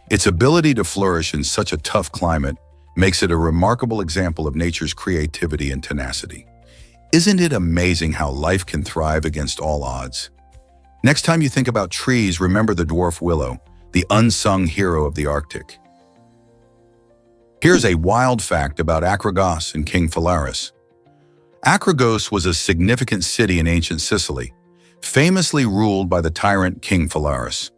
Its ability to flourish in such a tough climate makes it a remarkable example of nature's creativity and tenacity. Isn't it amazing how life can thrive against all odds? Next time you think about trees, remember the dwarf willow, the unsung hero of the Arctic. Here's a wild fact about Achragos and King Phalaris. Achragos was a significant city in ancient Sicily, famously ruled by the tyrant King Phalaris.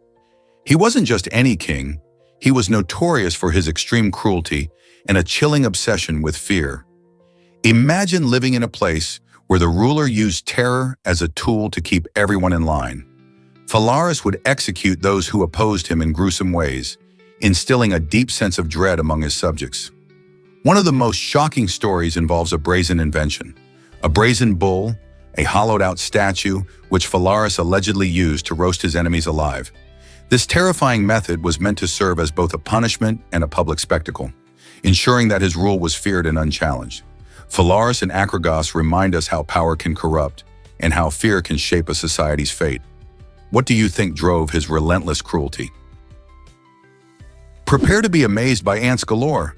He wasn't just any king, he was notorious for his extreme cruelty and a chilling obsession with fear. Imagine living in a place where the ruler used terror as a tool to keep everyone in line. Phalaris would execute those who opposed him in gruesome ways, instilling a deep sense of dread among his subjects. One of the most shocking stories involves a brazen invention, a brazen bull, a hollowed-out statue which Phalaris allegedly used to roast his enemies alive. This terrifying method was meant to serve as both a punishment and a public spectacle, ensuring that his rule was feared and unchallenged. Phalaris and Achragos remind us how power can corrupt and how fear can shape a society's fate. What do you think drove his relentless cruelty? Prepare to be amazed by ants galore.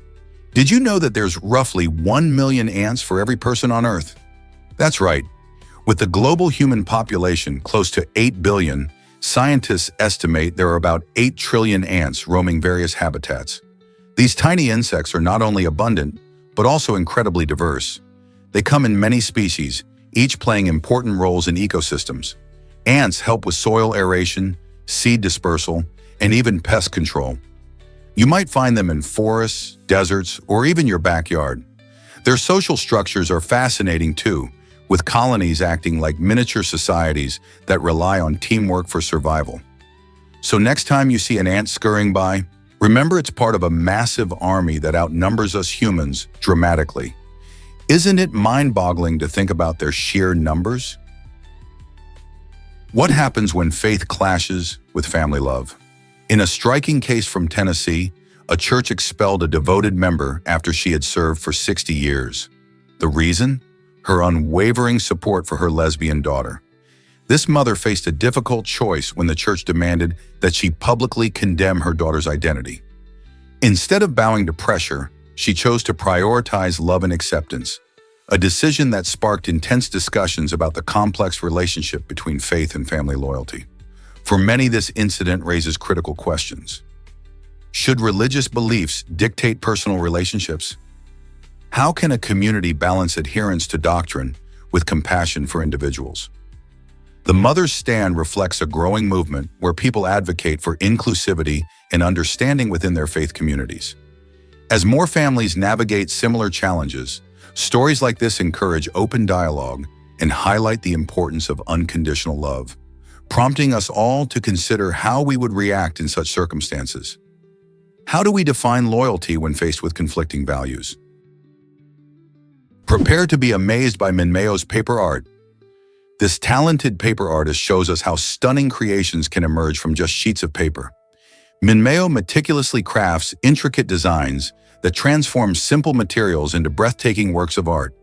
Did you know that there's roughly 1 million ants for every person on Earth? That's right. With the global human population close to 8 billion, scientists estimate there are about 8 trillion ants roaming various habitats. These tiny insects are not only abundant, but also incredibly diverse. They come in many species, each playing important roles in ecosystems. Ants help with soil aeration, seed dispersal, and even pest control. You might find them in forests, deserts, or even your backyard. Their social structures are fascinating too, with colonies acting like miniature societies that rely on teamwork for survival. So next time you see an ant scurrying by, remember it's part of a massive army that outnumbers us humans dramatically. Isn't it mind-boggling to think about their sheer numbers? What happens when faith clashes with family love? In a striking case from Tennessee, a church expelled a devoted member after she had served for 60 years. The reason? Her unwavering support for her lesbian daughter. This mother faced a difficult choice when the church demanded that she publicly condemn her daughter's identity. Instead of bowing to pressure, she chose to prioritize love and acceptance, a decision that sparked intense discussions about the complex relationship between faith and family loyalty. For many, this incident raises critical questions. Should religious beliefs dictate personal relationships? How can a community balance adherence to doctrine with compassion for individuals? The Mother's Stand reflects a growing movement where people advocate for inclusivity and understanding within their faith communities. As more families navigate similar challenges, stories like this encourage open dialogue and highlight the importance of unconditional love, prompting us all to consider how we would react in such circumstances. How do we define loyalty when faced with conflicting values? Prepare to be amazed by Minmeo's paper art. This talented paper artist shows us how stunning creations can emerge from just sheets of paper. Minmeo meticulously crafts intricate designs that transform simple materials into breathtaking works of art.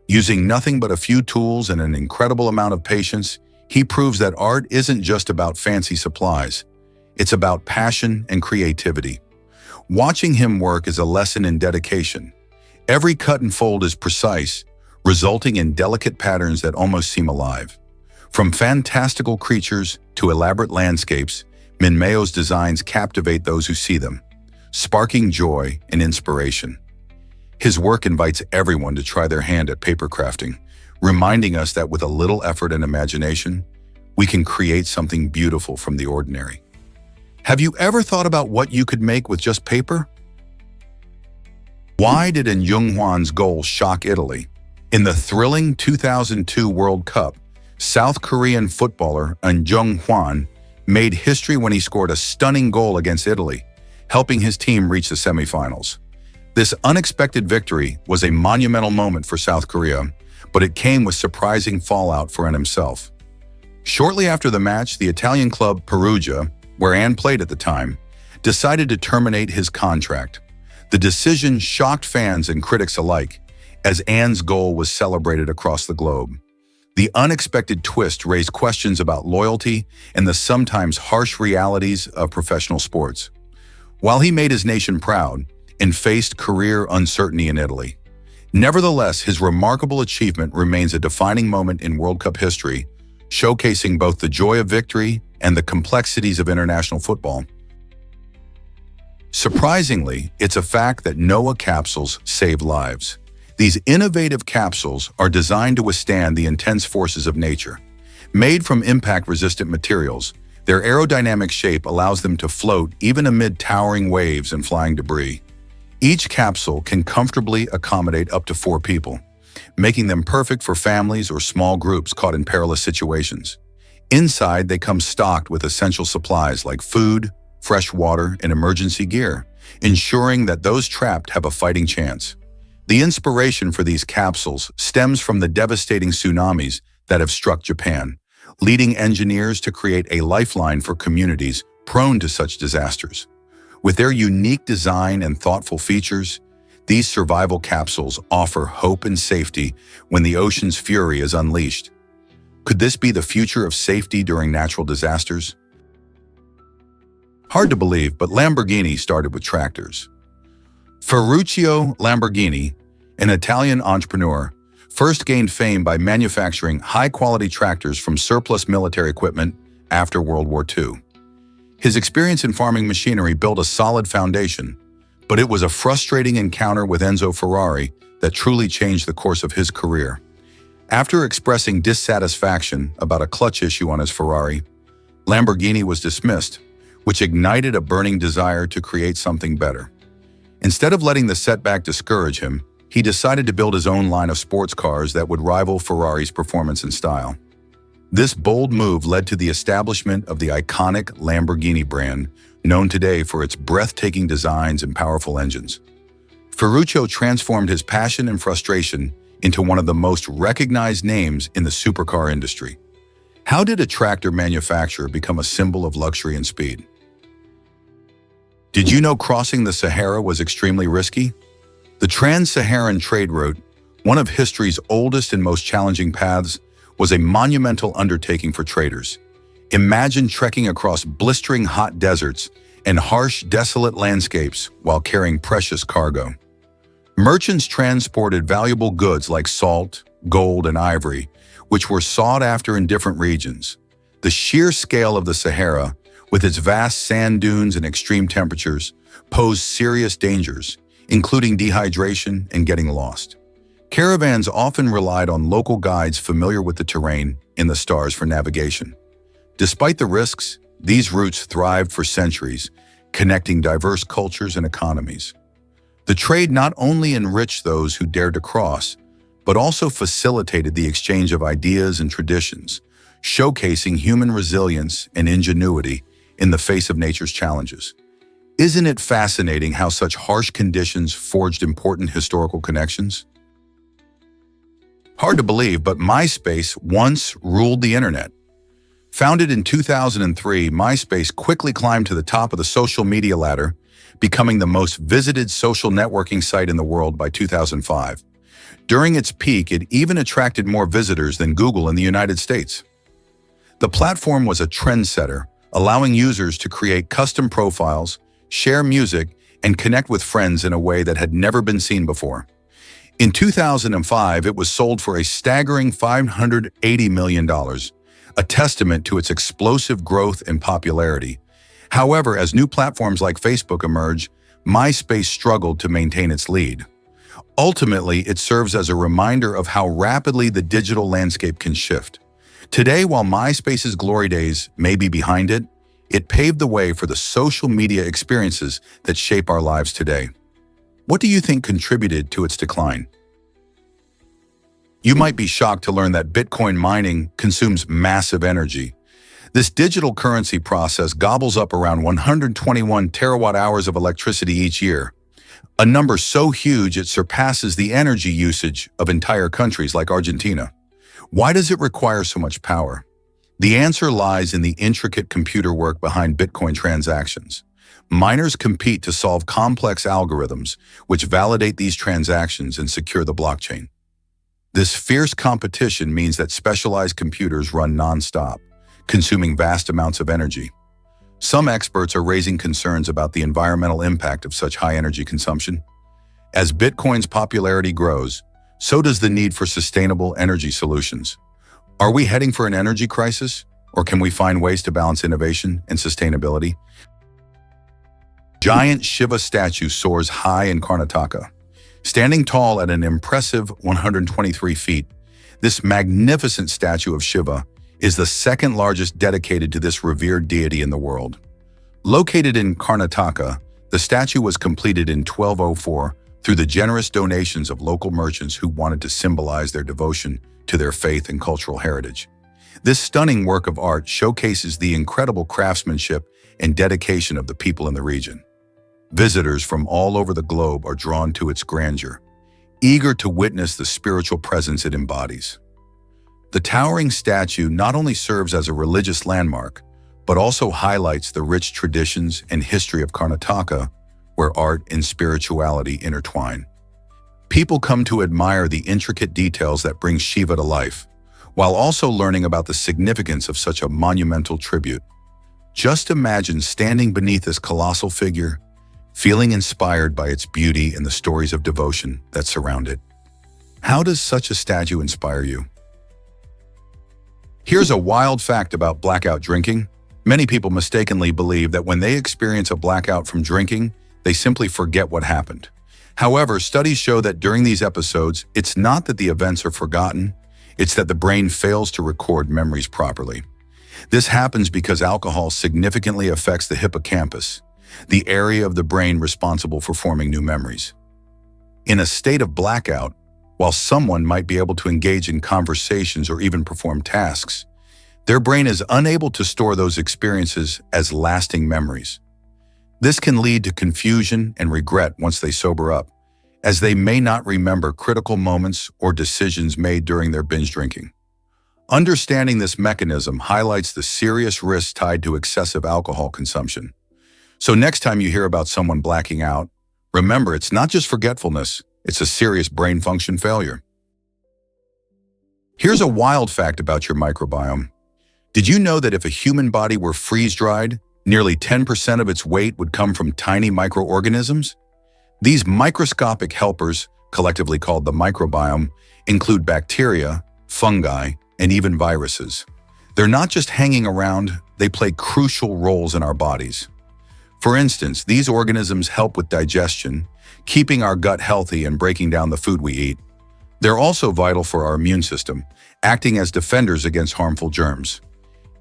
Using nothing but a few tools and an incredible amount of patience, he proves that art isn't just about fancy supplies. It's about passion and creativity. Watching him work is a lesson in dedication. Every cut and fold is precise, resulting in delicate patterns that almost seem alive. From fantastical creatures to elaborate landscapes, Minmeo's designs captivate those who see them, sparking joy and inspiration. His work invites everyone to try their hand at paper crafting, reminding us that with a little effort and imagination, we can create something beautiful from the ordinary. Have you ever thought about what you could make with just paper? Why did An Jung-hwan's goal shock Italy? In the thrilling 2002 World Cup, South Korean footballer An Jung-hwan made history when he scored a stunning goal against Italy, helping his team reach the semifinals. This unexpected victory was a monumental moment for South Korea, but it came with surprising fallout for An himself. Shortly after the match, the Italian club Perugia, where An played at the time, decided to terminate his contract. The decision shocked fans and critics alike, as An's goal was celebrated across the globe. The unexpected twist raised questions about loyalty and the sometimes harsh realities of professional sports. While he made his nation proud and faced career uncertainty in Italy, nevertheless, his remarkable achievement remains a defining moment in World Cup history, showcasing both the joy of victory and the complexities of international football. Surprisingly, it's a fact that Noah capsules save lives. These innovative capsules are designed to withstand the intense forces of nature. Made from impact-resistant materials, their aerodynamic shape allows them to float even amid towering waves and flying debris. Each capsule can comfortably accommodate up to 4 people, making them perfect for families or small groups caught in perilous situations. Inside, they come stocked with essential supplies like food, fresh water, and emergency gear, ensuring that those trapped have a fighting chance. The inspiration for these capsules stems from the devastating tsunamis that have struck Japan, leading engineers to create a lifeline for communities prone to such disasters. With their unique design and thoughtful features, these survival capsules offer hope and safety when the ocean's fury is unleashed. Could this be the future of safety during natural disasters? Hard to believe, but Lamborghini started with tractors. Ferruccio Lamborghini, an Italian entrepreneur, first gained fame by manufacturing high-quality tractors from surplus military equipment after World War II. His experience in farming machinery built a solid foundation, but it was a frustrating encounter with Enzo Ferrari that truly changed the course of his career. After expressing dissatisfaction about a clutch issue on his Ferrari, Lamborghini was dismissed, which ignited a burning desire to create something better. Instead of letting the setback discourage him, he decided to build his own line of sports cars that would rival Ferrari's performance and style. This bold move led to the establishment of the iconic Lamborghini brand, known today for its breathtaking designs and powerful engines. Ferruccio transformed his passion and frustration into one of the most recognized names in the supercar industry. How did a tractor manufacturer become a symbol of luxury and speed? Did you know crossing the Sahara was extremely risky? The Trans-Saharan trade route, one of history's oldest and most challenging paths, was a monumental undertaking for traders. Imagine trekking across blistering hot deserts and harsh, desolate landscapes while carrying precious cargo. Merchants transported valuable goods like salt, gold, and ivory, which were sought after in different regions. The sheer scale of the Sahara, with its vast sand dunes and extreme temperatures, posed serious dangers, including dehydration and getting lost. Caravans often relied on local guides familiar with the terrain and the stars for navigation. Despite the risks, these routes thrived for centuries, connecting diverse cultures and economies. The trade not only enriched those who dared to cross, but also facilitated the exchange of ideas and traditions, showcasing human resilience and ingenuity in the face of nature's challenges. Isn't it fascinating how such harsh conditions forged important historical connections? Hard to believe, but MySpace once ruled the internet. Founded in 2003, MySpace quickly climbed to the top of the social media ladder, becoming the most visited social networking site in the world by 2005. During its peak, it even attracted more visitors than Google in the United States. The platform was a trendsetter, allowing users to create custom profiles, share music, and connect with friends in a way that had never been seen before. In 2005, it was sold for a staggering $580 million, a testament to its explosive growth and popularity. However, as new platforms like Facebook emerge, MySpace struggled to maintain its lead. Ultimately, it serves as a reminder of how rapidly the digital landscape can shift. Today, while MySpace's glory days may be behind it, it paved the way for the social media experiences that shape our lives today. What do you think contributed to its decline? You might be shocked to learn that Bitcoin mining consumes massive energy. This digital currency process gobbles up around 121 terawatt-hours of electricity each year, a number so huge it surpasses the energy usage of entire countries like Argentina. Why does it require so much power? The answer lies in the intricate computer work behind Bitcoin transactions. Miners compete to solve complex algorithms, which validate these transactions and secure the blockchain. This fierce competition means that specialized computers run non-stop, consuming vast amounts of energy. Some experts are raising concerns about the environmental impact of such high energy consumption. As Bitcoin's popularity grows, so does the need for sustainable energy solutions. Are we heading for an energy crisis, or can we find ways to balance innovation and sustainability? Giant Shiva statue soars high in Karnataka. Standing tall at an impressive 123 feet, this magnificent statue of Shiva is the second largest dedicated to this revered deity in the world. Located in Karnataka, the statue was completed in 1204 through the generous donations of local merchants who wanted to symbolize their devotion to their faith and cultural heritage. This stunning work of art showcases the incredible craftsmanship and dedication of the people in the region. Visitors from all over the globe are drawn to its grandeur, eager to witness the spiritual presence it embodies. The towering statue not only serves as a religious landmark, but also highlights the rich traditions and history of Karnataka, where art and spirituality intertwine. People come to admire the intricate details that bring Shiva to life, while also learning about the significance of such a monumental tribute. Just imagine standing beneath this colossal figure, feeling inspired by its beauty and the stories of devotion that surround it. How does such a statue inspire you? Here's a wild fact about blackout drinking. Many people mistakenly believe that when they experience a blackout from drinking, they simply forget what happened. However, studies show that during these episodes, it's not that the events are forgotten, it's that the brain fails to record memories properly. This happens because alcohol significantly affects the hippocampus, the area of the brain responsible for forming new memories. In a state of blackout, while someone might be able to engage in conversations or even perform tasks, their brain is unable to store those experiences as lasting memories. This can lead to confusion and regret once they sober up, as they may not remember critical moments or decisions made during their binge drinking. Understanding this mechanism highlights the serious risks tied to excessive alcohol consumption. So next time you hear about someone blacking out, remember it's not just forgetfulness, it's a serious brain function failure. Here's a wild fact about your microbiome. Did you know that if a human body were freeze-dried, nearly 10% of its weight would come from tiny microorganisms? These microscopic helpers, collectively called the microbiome, include bacteria, fungi, and even viruses. They're not just hanging around, they play crucial roles in our bodies. For instance, these organisms help with digestion, keeping our gut healthy and breaking down the food we eat. They're also vital for our immune system, acting as defenders against harmful germs.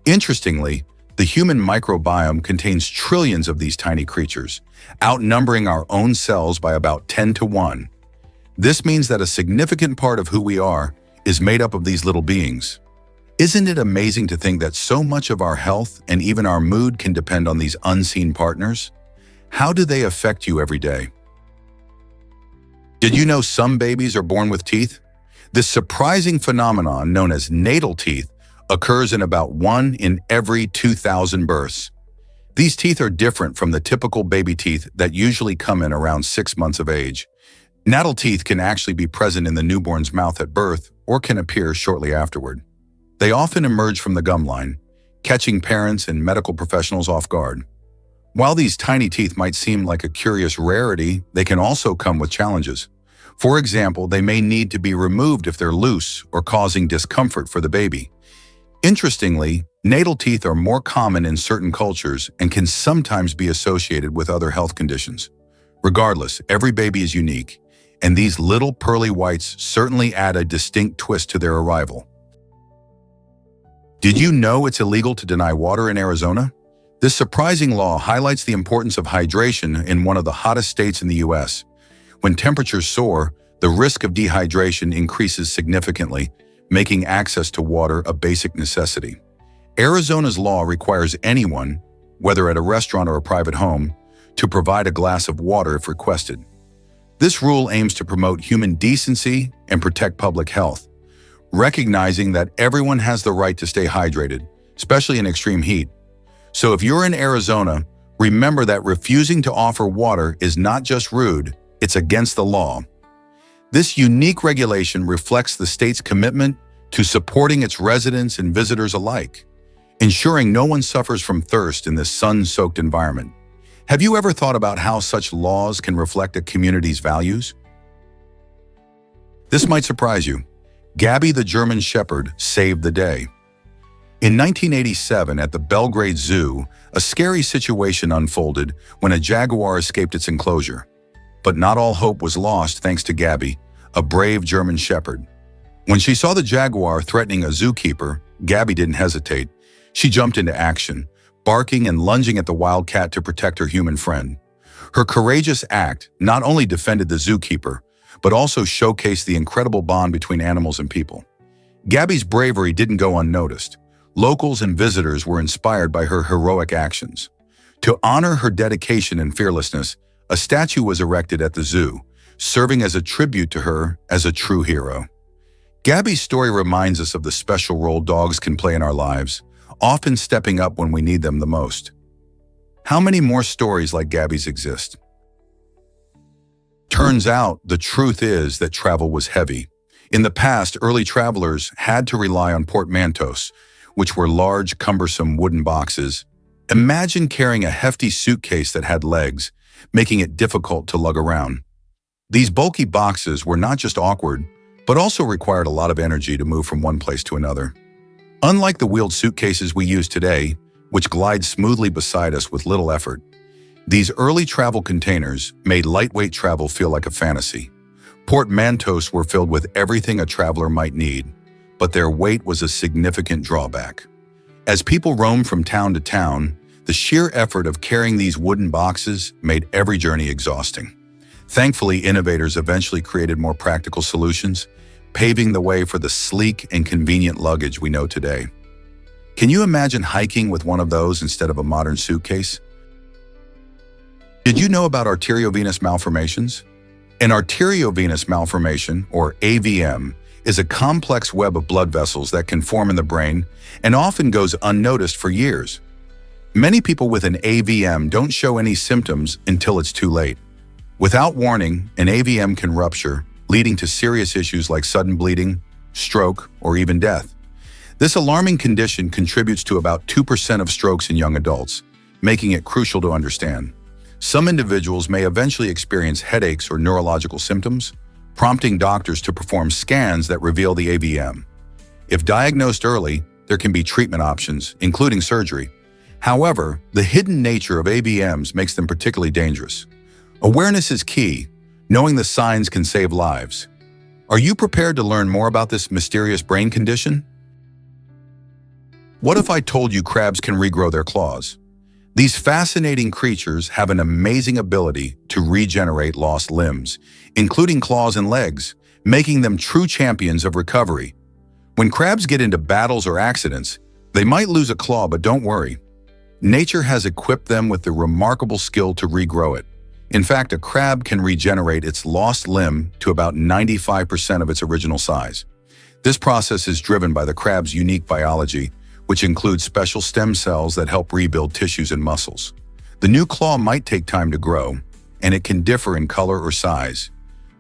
Interestingly, the human microbiome contains trillions of these tiny creatures, outnumbering our own cells by about 10 to 1. This means that a significant part of who we are is made up of these little beings. Isn't it amazing to think that so much of our health and even our mood can depend on these unseen partners? How do they affect you every day? Did you know some babies are born with teeth? This surprising phenomenon, known as natal teeth, occurs in about 1 in every 2,000 births. These teeth are different from the typical baby teeth that usually come in around 6 months of age. Natal teeth can actually be present in the newborn's mouth at birth or can appear shortly afterward. They often emerge from the gum line, catching parents and medical professionals off guard. While these tiny teeth might seem like a curious rarity, they can also come with challenges. For example, they may need to be removed if they're loose or causing discomfort for the baby. Interestingly, natal teeth are more common in certain cultures and can sometimes be associated with other health conditions. Regardless, every baby is unique, and these little pearly whites certainly add a distinct twist to their arrival. Did you know it's illegal to deny water in Arizona? This surprising law highlights the importance of hydration in one of the hottest states in the U.S. When temperatures soar, the risk of dehydration increases significantly, making access to water a basic necessity. Arizona's law requires anyone, whether at a restaurant or a private home, to provide a glass of water if requested. This rule aims to promote human decency and protect public health, recognizing that everyone has the right to stay hydrated, especially in extreme heat. So if you're in Arizona, remember that refusing to offer water is not just rude, it's against the law. This unique regulation reflects the state's commitment to supporting its residents and visitors alike, ensuring no one suffers from thirst in this sun-soaked environment. Have you ever thought about how such laws can reflect a community's values? This might surprise you. Gabby the German Shepherd saved the day. In 1987, at the Belgrade Zoo, a scary situation unfolded when a jaguar escaped its enclosure. But not all hope was lost thanks to Gabby, a brave German Shepherd. When she saw the jaguar threatening a zookeeper, Gabby didn't hesitate. She jumped into action, barking and lunging at the wildcat to protect her human friend. Her courageous act not only defended the zookeeper, but also showcased the incredible bond between animals and people. Gabby's bravery didn't go unnoticed. Locals and visitors were inspired by her heroic actions. To honor her dedication and fearlessness, a statue was erected at the zoo, serving as a tribute to her as a true hero. Gabby's story reminds us of the special role dogs can play in our lives, often stepping up when we need them the most. How many more stories like Gabby's exist? Turns out, the truth is that travel was heavy. In the past, early travelers had to rely on portmanteaus, which were large, cumbersome wooden boxes. Imagine carrying a hefty suitcase that had legs, making it difficult to lug around. These bulky boxes were not just awkward, but also required a lot of energy to move from one place to another. Unlike the wheeled suitcases we use today, which glide smoothly beside us with little effort, these early travel containers made lightweight travel feel like a fantasy. Portmanteaus were filled with everything a traveler might need, but their weight was a significant drawback. As people roamed from town to town, the sheer effort of carrying these wooden boxes made every journey exhausting. Thankfully, innovators eventually created more practical solutions, paving the way for the sleek and convenient luggage we know today. Can you imagine hiking with one of those instead of a modern suitcase? Did you know about arteriovenous malformations? An arteriovenous malformation, or AVM, is a complex web of blood vessels that can form in the brain and often goes unnoticed for years. Many people with an AVM don't show any symptoms until it's too late. Without warning, an AVM can rupture, leading to serious issues like sudden bleeding, stroke, or even death. This alarming condition contributes to about 2% of strokes in young adults, making it crucial to understand. Some individuals may eventually experience headaches or neurological symptoms, prompting doctors to perform scans that reveal the AVM. If diagnosed early, there can be treatment options, including surgery. However, the hidden nature of AVMs makes them particularly dangerous. Awareness is key. Knowing the signs can save lives. Are you prepared to learn more about this mysterious brain condition? What if I told you crabs can regrow their claws? These fascinating creatures have an amazing ability to regenerate lost limbs, including claws and legs, making them true champions of recovery. When crabs get into battles or accidents, they might lose a claw, but don't worry. Nature has equipped them with the remarkable skill to regrow it. In fact, a crab can regenerate its lost limb to about 95% of its original size. This process is driven by the crab's unique biology, which includes special stem cells that help rebuild tissues and muscles. The new claw might take time to grow, and it can differ in color or size,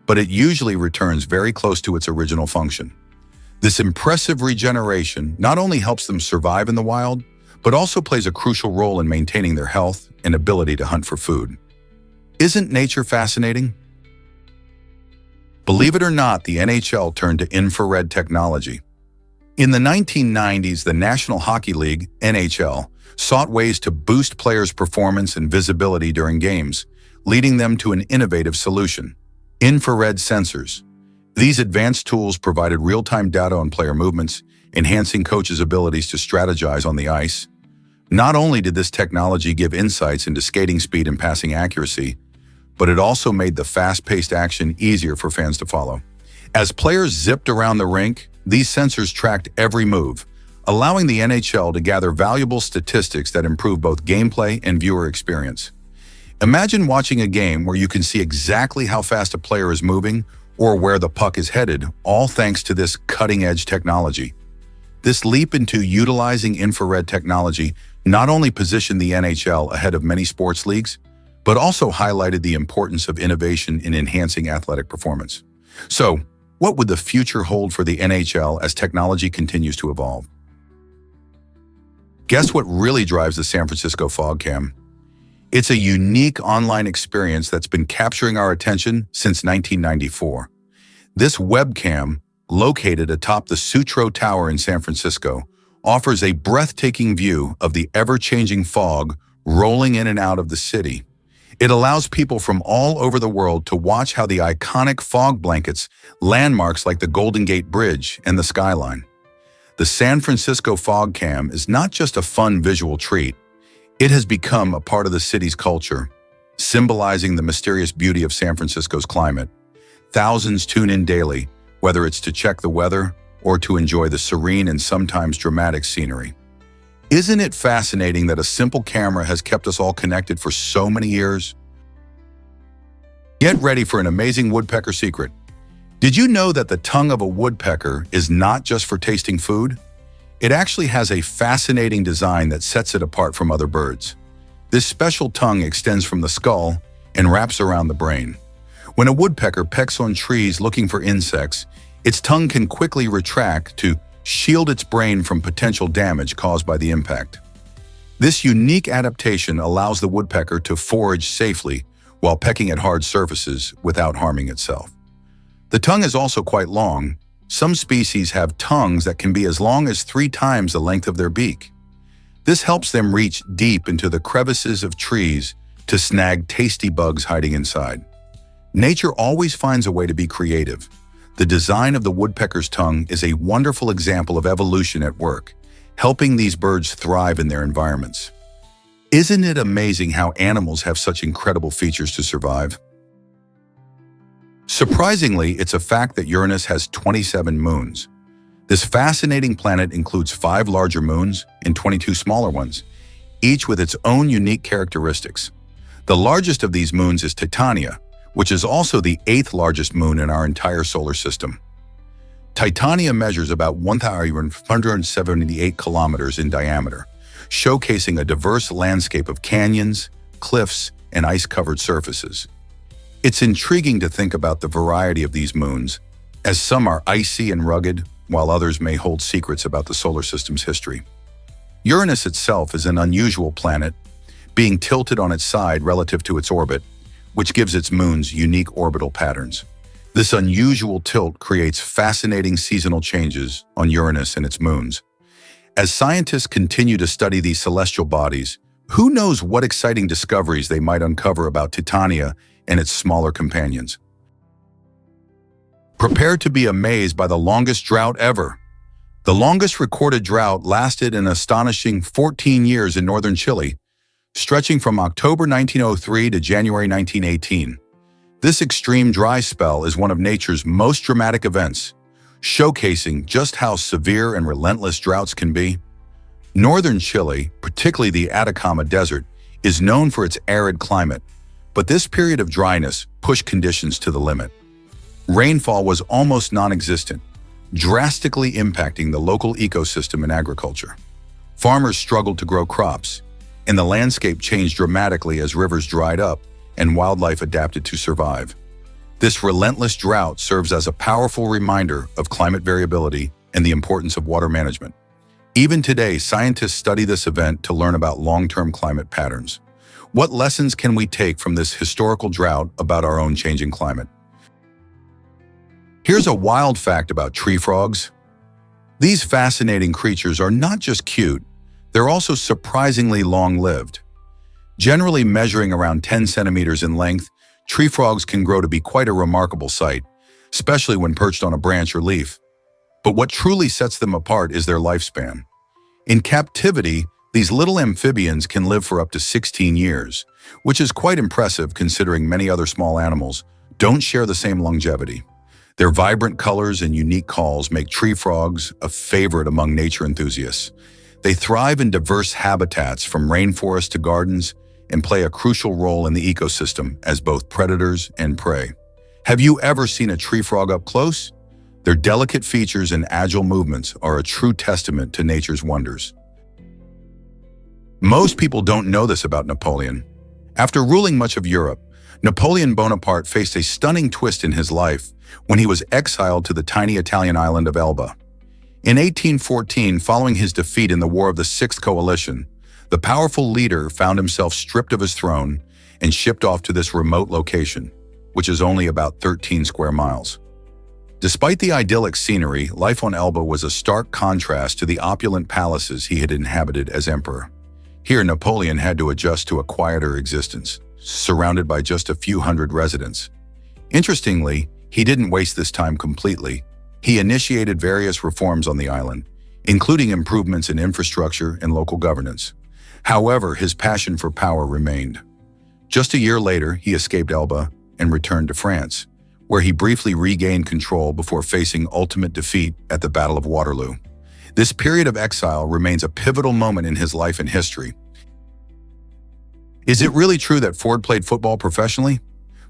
but it usually returns very close to its original function. This impressive regeneration not only helps them survive in the wild, but also plays a crucial role in maintaining their health and ability to hunt for food. Isn't nature fascinating? Believe it or not, the NHL turned to infrared technology. In the 1990s, the National Hockey League, NHL, sought ways to boost players' performance and visibility during games, leading them to an innovative solution: infrared sensors. These advanced tools provided real-time data on player movements, enhancing coaches' abilities to strategize on the ice. Not only did this technology give insights into skating speed and passing accuracy, but it also made the fast-paced action easier for fans to follow. As players zipped around the rink, these sensors tracked every move, allowing the NHL to gather valuable statistics that improve both gameplay and viewer experience. Imagine watching a game where you can see exactly how fast a player is moving or where the puck is headed, all thanks to this cutting-edge technology. This leap into utilizing infrared technology not only positioned the NHL ahead of many sports leagues, but also highlighted the importance of innovation in enhancing athletic performance. So, what would the future hold for the NHL as technology continues to evolve? Guess what really drives the San Francisco Fog Cam? It's a unique online experience that's been capturing our attention since 1994. This webcam, located atop the Sutro Tower in San Francisco, offers a breathtaking view of the ever-changing fog rolling in and out of the city. It allows people from all over the world to watch how the iconic fog blankets landmarks like the Golden Gate Bridge and the skyline. The San Francisco Fog Cam is not just a fun visual treat. It has become a part of the city's culture, symbolizing the mysterious beauty of San Francisco's climate. Thousands tune in daily, whether it's to check the weather or to enjoy the serene and sometimes dramatic scenery. Isn't it fascinating that a simple camera has kept us all connected for so many years? Get ready for an amazing woodpecker secret. Did you know that the tongue of a woodpecker is not just for tasting food? It actually has a fascinating design that sets it apart from other birds. This special tongue extends from the skull and wraps around the brain. When a woodpecker pecks on trees looking for insects, its tongue can quickly retract to shield its brain from potential damage caused by the impact. This unique adaptation allows the woodpecker to forage safely while pecking at hard surfaces without harming itself. The tongue is also quite long. Some species have tongues that can be as long as 3 times the length of their beak. This helps them reach deep into the crevices of trees to snag tasty bugs hiding inside. Nature always finds a way to be creative. The design of the woodpecker's tongue is a wonderful example of evolution at work, helping these birds thrive in their environments. Isn't it amazing how animals have such incredible features to survive? Surprisingly, it's a fact that Uranus has 27 moons. This fascinating planet includes 5 larger moons and 22 smaller ones, each with its own unique characteristics. The largest of these moons is Titania, which is also the 8th largest moon in our entire solar system. Titania measures about 1,178 kilometers in diameter, showcasing a diverse landscape of canyons, cliffs, and ice-covered surfaces. It's intriguing to think about the variety of these moons, as some are icy and rugged, while others may hold secrets about the solar system's history. Uranus itself is an unusual planet, being tilted on its side relative to its orbit, which gives its moons unique orbital patterns. This unusual tilt creates fascinating seasonal changes on Uranus and its moons. As scientists continue to study these celestial bodies, who knows what exciting discoveries they might uncover about Titania and its smaller companions. Prepare to be amazed by the longest drought ever. The longest recorded drought lasted an astonishing 14 years in northern Chile, stretching from October 1903 to January 1918. This extreme dry spell is one of nature's most dramatic events, showcasing just how severe and relentless droughts can be. Northern Chile, particularly the Atacama Desert, is known for its arid climate, but this period of dryness pushed conditions to the limit. Rainfall was almost non-existent, drastically impacting the local ecosystem and agriculture. Farmers struggled to grow crops, and the landscape changed dramatically as rivers dried up and wildlife adapted to survive. This relentless drought serves as a powerful reminder of climate variability and the importance of water management. Even today, scientists study this event to learn about long-term climate patterns. What lessons can we take from this historical drought about our own changing climate? Here's a wild fact about tree frogs. These fascinating creatures are not just cute, they're also surprisingly long-lived. Generally measuring around 10 centimeters in length, tree frogs can grow to be quite a remarkable sight, especially when perched on a branch or leaf. But what truly sets them apart is their lifespan. In captivity, these little amphibians can live for up to 16 years, which is quite impressive considering many other small animals don't share the same longevity. Their vibrant colors and unique calls make tree frogs a favorite among nature enthusiasts. They thrive in diverse habitats from rainforests to gardens and play a crucial role in the ecosystem as both predators and prey. Have you ever seen a tree frog up close? Their delicate features and agile movements are a true testament to nature's wonders. Most people don't know this about Napoleon. After ruling much of Europe, Napoleon Bonaparte faced a stunning twist in his life when he was exiled to the tiny Italian island of Elba. In 1814, following his defeat in the War of the Sixth Coalition, the powerful leader found himself stripped of his throne and shipped off to this remote location, which is only about 13 square miles. Despite the idyllic scenery, life on Elba was a stark contrast to the opulent palaces he had inhabited as emperor. Here, Napoleon had to adjust to a quieter existence, surrounded by just a few hundred residents. Interestingly, he didn't waste this time completely. He initiated various reforms on the island, including improvements in infrastructure and local governance. However, his passion for power remained. Just a year later, he escaped Elba and returned to France, where he briefly regained control before facing ultimate defeat at the Battle of Waterloo. This period of exile remains a pivotal moment in his life and history. Is it really true that Ford played football professionally?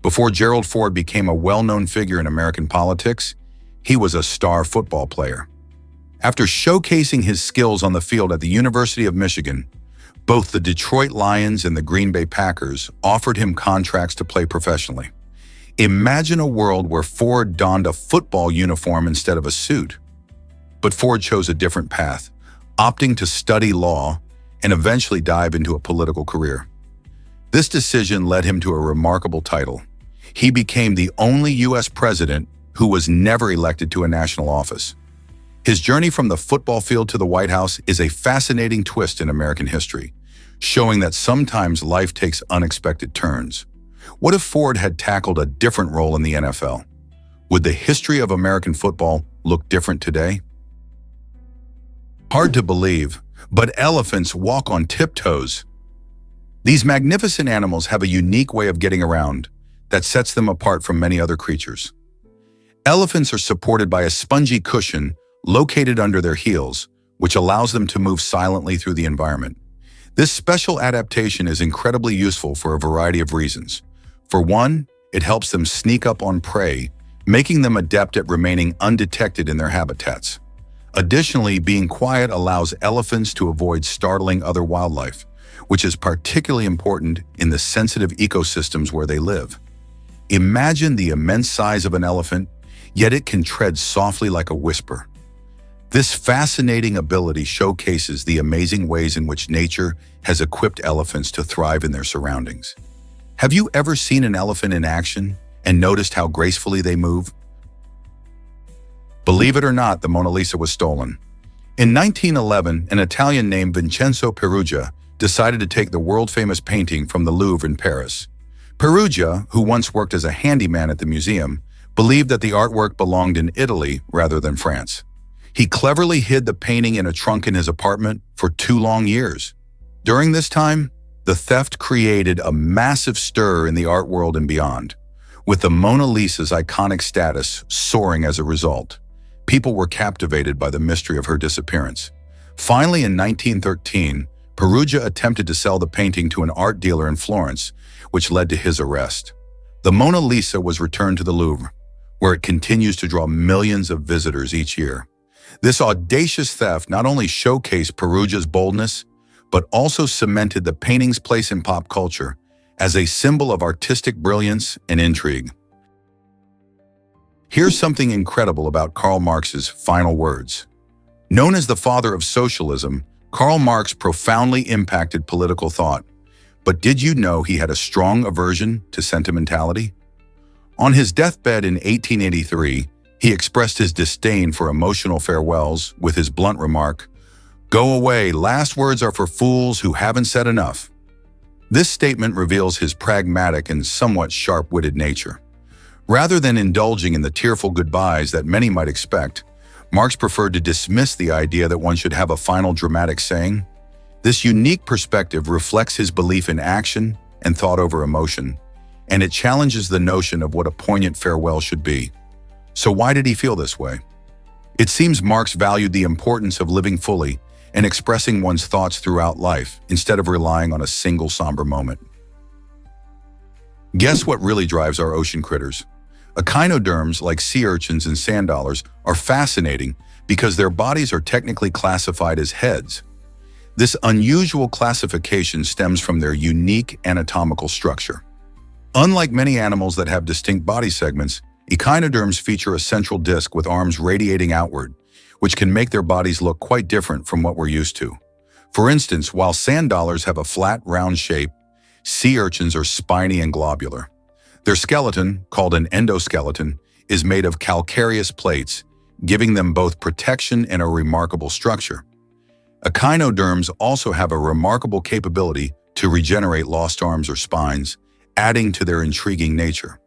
Before Gerald Ford became a well-known figure in American politics, he was a star football player. After showcasing his skills on the field at the University of Michigan, both the Detroit Lions and the Green Bay Packers offered him contracts to play professionally. Imagine a world where Ford donned a football uniform instead of a suit. But Ford chose a different path, opting to study law and eventually dive into a political career. This decision led him to a remarkable title. He became the only U.S. president who was never elected to a national office. His journey from the football field to the White House is a fascinating twist in American history, showing that sometimes life takes unexpected turns. What if Ford had tackled a different role in the NFL? Would the history of American football look different today? Hard to believe, but elephants walk on tiptoes. These magnificent animals have a unique way of getting around that sets them apart from many other creatures. Elephants are supported by a spongy cushion located under their heels, which allows them to move silently through the environment. This special adaptation is incredibly useful for a variety of reasons. For one, it helps them sneak up on prey, making them adept at remaining undetected in their habitats. Additionally, being quiet allows elephants to avoid startling other wildlife, which is particularly important in the sensitive ecosystems where they live. Imagine the immense size of an elephant, yet it can tread softly like a whisper. This fascinating ability showcases the amazing ways in which nature has equipped elephants to thrive in their surroundings. Have you ever seen an elephant in action and noticed how gracefully they move? Believe it or not, the Mona Lisa was stolen. In 1911, an Italian named Vincenzo Peruggia decided to take the world-famous painting from the Louvre in Paris. Peruggia, who once worked as a handyman at the museum, believed that the artwork belonged in Italy rather than France. He cleverly hid the painting in a trunk in his apartment for 2 long years. During this time, the theft created a massive stir in the art world and beyond, with the Mona Lisa's iconic status soaring as a result. People were captivated by the mystery of her disappearance. Finally, in 1913, Peruggia attempted to sell the painting to an art dealer in Florence, which led to his arrest. The Mona Lisa was returned to the Louvre, where it continues to draw millions of visitors each year. This audacious theft not only showcased Perugia's boldness, but also cemented the painting's place in pop culture as a symbol of artistic brilliance and intrigue. Here's something incredible about Karl Marx's final words. Known as the father of socialism, Karl Marx profoundly impacted political thought. But did you know he had a strong aversion to sentimentality? On his deathbed in 1883, he expressed his disdain for emotional farewells with his blunt remark, "Go away, last words are for fools who haven't said enough." This statement reveals his pragmatic and somewhat sharp-witted nature. Rather than indulging in the tearful goodbyes that many might expect, Marx preferred to dismiss the idea that one should have a final dramatic saying. This unique perspective reflects his belief in action and thought over emotion, and it challenges the notion of what a poignant farewell should be. So why did he feel this way? It seems Marx valued the importance of living fully and expressing one's thoughts throughout life instead of relying on a single somber moment. Guess what really drives our ocean critters? Echinoderms like sea urchins and sand dollars are fascinating because their bodies are technically classified as heads. This unusual classification stems from their unique anatomical structure. Unlike many animals that have distinct body segments, echinoderms feature a central disc with arms radiating outward, which can make their bodies look quite different from what we're used to. For instance, while sand dollars have a flat, round shape, sea urchins are spiny and globular. Their skeleton, called an endoskeleton, is made of calcareous plates, giving them both protection and a remarkable structure. Echinoderms also have a remarkable capability to regenerate lost arms or spines, adding to their intriguing nature.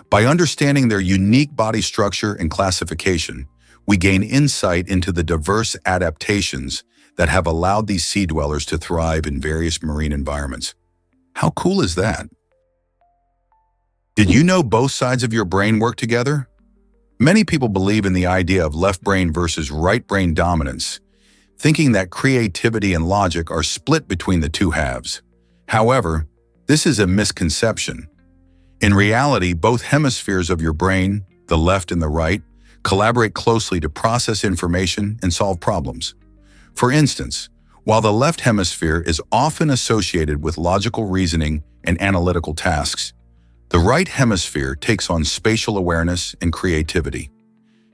By understanding their unique body structure and classification, we gain insight into the diverse adaptations that have allowed these sea dwellers to thrive in various marine environments. How cool is that? Did you know both sides of your brain work together? Many people believe in the idea of left brain versus right brain dominance, thinking that creativity and logic are split between the two halves. However, this is a misconception. In reality, both hemispheres of your brain, the left and the right, collaborate closely to process information and solve problems. For instance, while the left hemisphere is often associated with logical reasoning and analytical tasks, the right hemisphere takes on spatial awareness and creativity.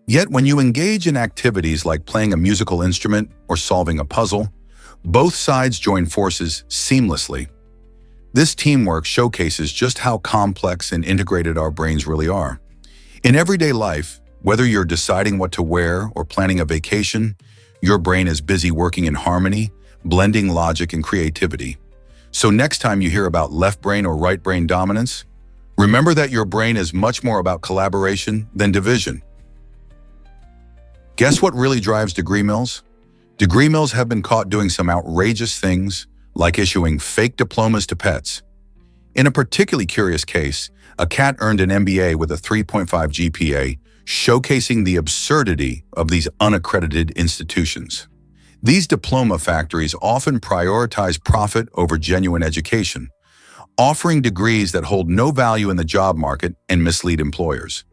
Yet when you engage in activities like playing a musical instrument or solving a puzzle, both sides join forces seamlessly. This teamwork showcases just how complex and integrated our brains really are. In everyday life, whether you're deciding what to wear or planning a vacation, your brain is busy working in harmony, blending logic and creativity. So next time you hear about left brain or right brain dominance, remember that your brain is much more about collaboration than division. Guess what really drives degree mills? Degree mills have been caught doing some outrageous things, like issuing fake diplomas to pets. In a particularly curious case, a cat earned an MBA with a 3.5 GPA, showcasing the absurdity of these unaccredited institutions. These diploma factories often prioritize profit over genuine education, offering degrees that hold no value in the job market and mislead employers.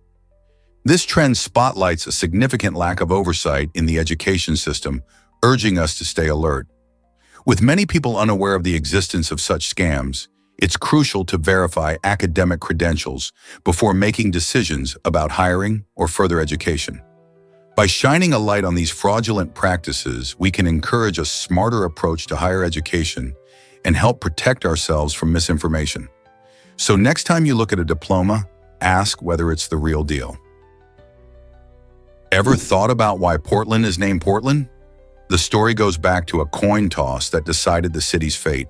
This trend spotlights a significant lack of oversight in the education system, urging us to stay alert. With many people unaware of the existence of such scams, it's crucial to verify academic credentials before making decisions about hiring or further education. By shining a light on these fraudulent practices, we can encourage a smarter approach to higher education and help protect ourselves from misinformation. So next time you look at a diploma, ask whether it's the real deal. Ever thought about why Portland is named Portland? The story goes back to a coin toss that decided the city's fate.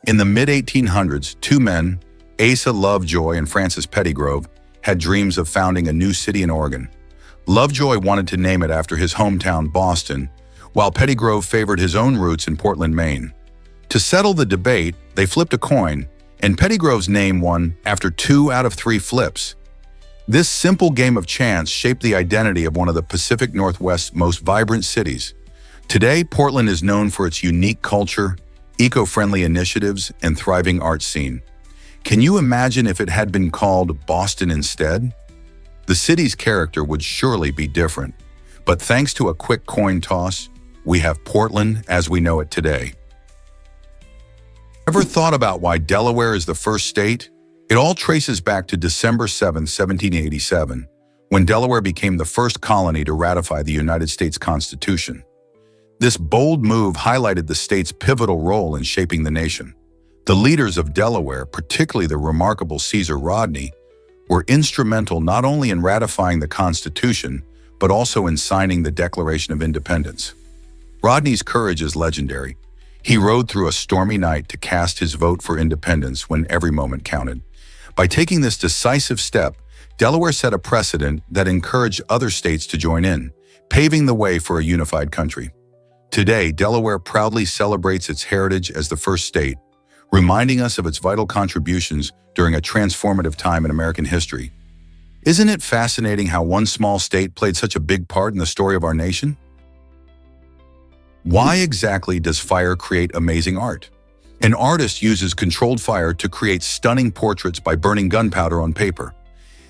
In the mid-1800s, two men, Asa Lovejoy and Francis Pettygrove, had dreams of founding a new city in Oregon. Lovejoy wanted to name it after his hometown, Boston, while Pettygrove favored his own roots in Portland, Maine. To settle the debate, they flipped a coin, and Pettygrove's name won after 2 out of 3 flips. This simple game of chance shaped the identity of one of the Pacific Northwest's most vibrant cities. Today, Portland is known for its unique culture, eco-friendly initiatives, and thriving art scene. Can you imagine if it had been called Boston instead? the city's character would surely be different. But thanks to a quick coin toss, we have Portland as we know it today. Ever thought about why Delaware is the first state? It all traces back to December 7, 1787, when Delaware became the first colony to ratify the United States Constitution. This bold move highlighted the state's pivotal role in shaping the nation. The leaders of Delaware, particularly the remarkable Caesar Rodney, were instrumental not only in ratifying the Constitution, but also in signing the Declaration of Independence. Rodney's courage is legendary. He rode through a stormy night to cast his vote for independence when every moment counted. By taking this decisive step, Delaware set a precedent that encouraged other states to join in, paving the way for a unified country. Today, Delaware proudly celebrates its heritage as the first state, reminding us of its vital contributions during a transformative time in American history. Isn't it fascinating how one small state played such a big part in the story of our nation? Why exactly does fire create amazing art? An artist uses controlled fire to create stunning portraits by burning gunpowder on paper.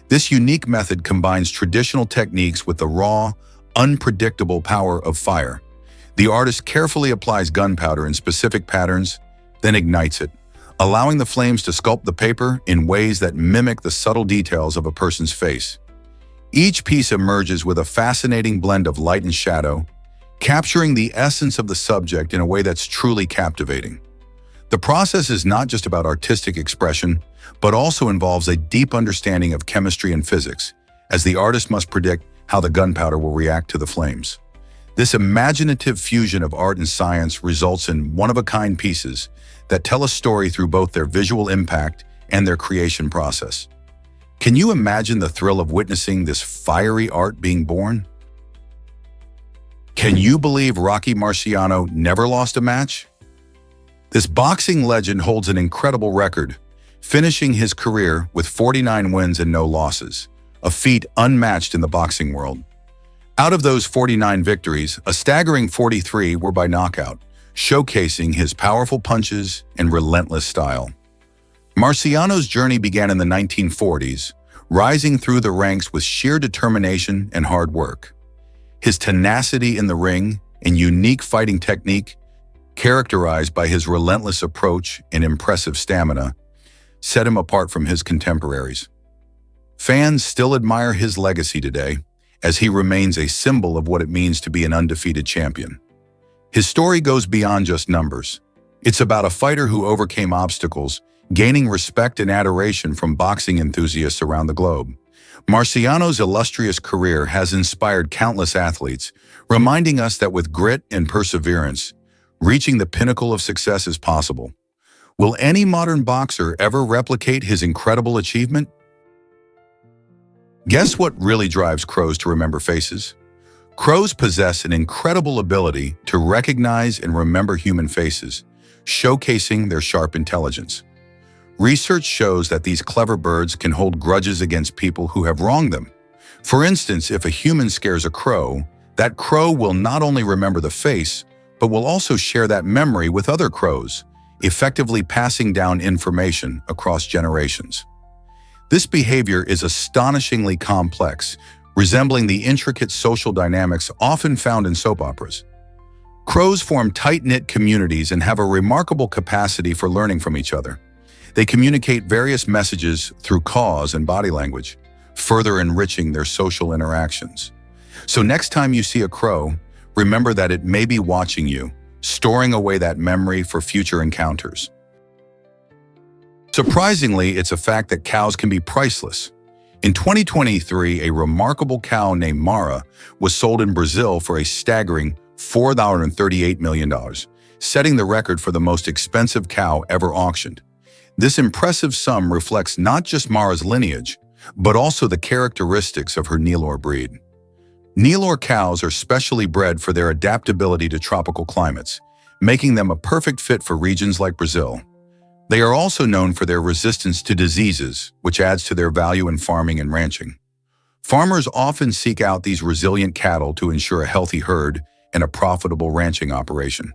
This unique method combines traditional techniques with the raw, unpredictable power of fire. The artist carefully applies gunpowder in specific patterns, then ignites it, allowing the flames to sculpt the paper in ways that mimic the subtle details of a person's face. Each piece emerges with a fascinating blend of light and shadow, capturing the essence of the subject in a way that's truly captivating. The process is not just about artistic expression, but also involves a deep understanding of chemistry and physics, as the artist must predict how the gunpowder will react to the flames. This imaginative fusion of art and science results in one-of-a-kind pieces that tell a story through both their visual impact and their creation process. Can you imagine the thrill of witnessing this fiery art being born? Can you believe Rocky Marciano never lost a match? This boxing legend holds an incredible record, finishing his career with 49 wins and no losses, a feat unmatched in the boxing world. Out of those 49 victories, a staggering 43 were by knockout, showcasing his powerful punches and relentless style. Marciano's journey began in the 1940s, rising through the ranks with sheer determination and hard work. His tenacity in the ring and unique fighting technique, characterized by his relentless approach and impressive stamina, set him apart from his contemporaries. Fans still admire his legacy today, as he remains a symbol of what it means to be an undefeated champion. His story goes beyond just numbers. It's about a fighter who overcame obstacles, gaining respect and adoration from boxing enthusiasts around the globe. Marciano's illustrious career has inspired countless athletes, reminding us that with grit and perseverance, reaching the pinnacle of success is possible. Will any modern boxer ever replicate his incredible achievement? Guess what really drives crows to remember faces? Crows possess an incredible ability to recognize and remember human faces, showcasing their sharp intelligence. Research shows that these clever birds can hold grudges against people who have wronged them. For instance, if a human scares a crow, that crow will not only remember the face, but will also share that memory with other crows, effectively passing down information across generations. This behavior is astonishingly complex, resembling the intricate social dynamics often found in soap operas. Crows form tight-knit communities and have a remarkable capacity for learning from each other. They communicate various messages through caws and body language, further enriching their social interactions. So next time you see a crow, remember that it may be watching you, storing away that memory for future encounters. Surprisingly, it's a fact that cows can be priceless. In 2023, a remarkable cow named Mara was sold in Brazil for a staggering $4.38 million, setting the record for the most expensive cow ever auctioned. This impressive sum reflects not just Mara's lineage, but also the characteristics of her Nelore breed. Nelore cows are specially bred for their adaptability to tropical climates, making them a perfect fit for regions like Brazil. They are also known for their resistance to diseases, which adds to their value in farming and ranching. Farmers often seek out these resilient cattle to ensure a healthy herd and a profitable ranching operation.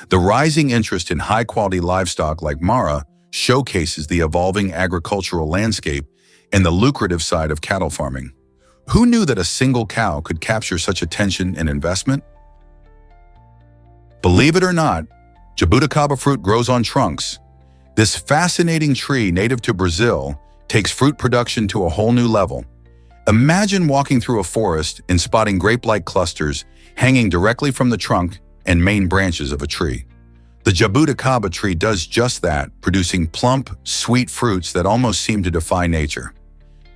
The rising interest in high-quality livestock like Mara showcases the evolving agricultural landscape and the lucrative side of cattle farming. Who knew that a single cow could capture such attention and investment? Believe it or not, jabuticaba fruit grows on trunks. This fascinating tree native to Brazil takes fruit production to a whole new level. Imagine walking through a forest and spotting grape-like clusters hanging directly from the trunk and main branches of a tree. The jabuticaba tree does just that, producing plump, sweet fruits that almost seem to defy nature.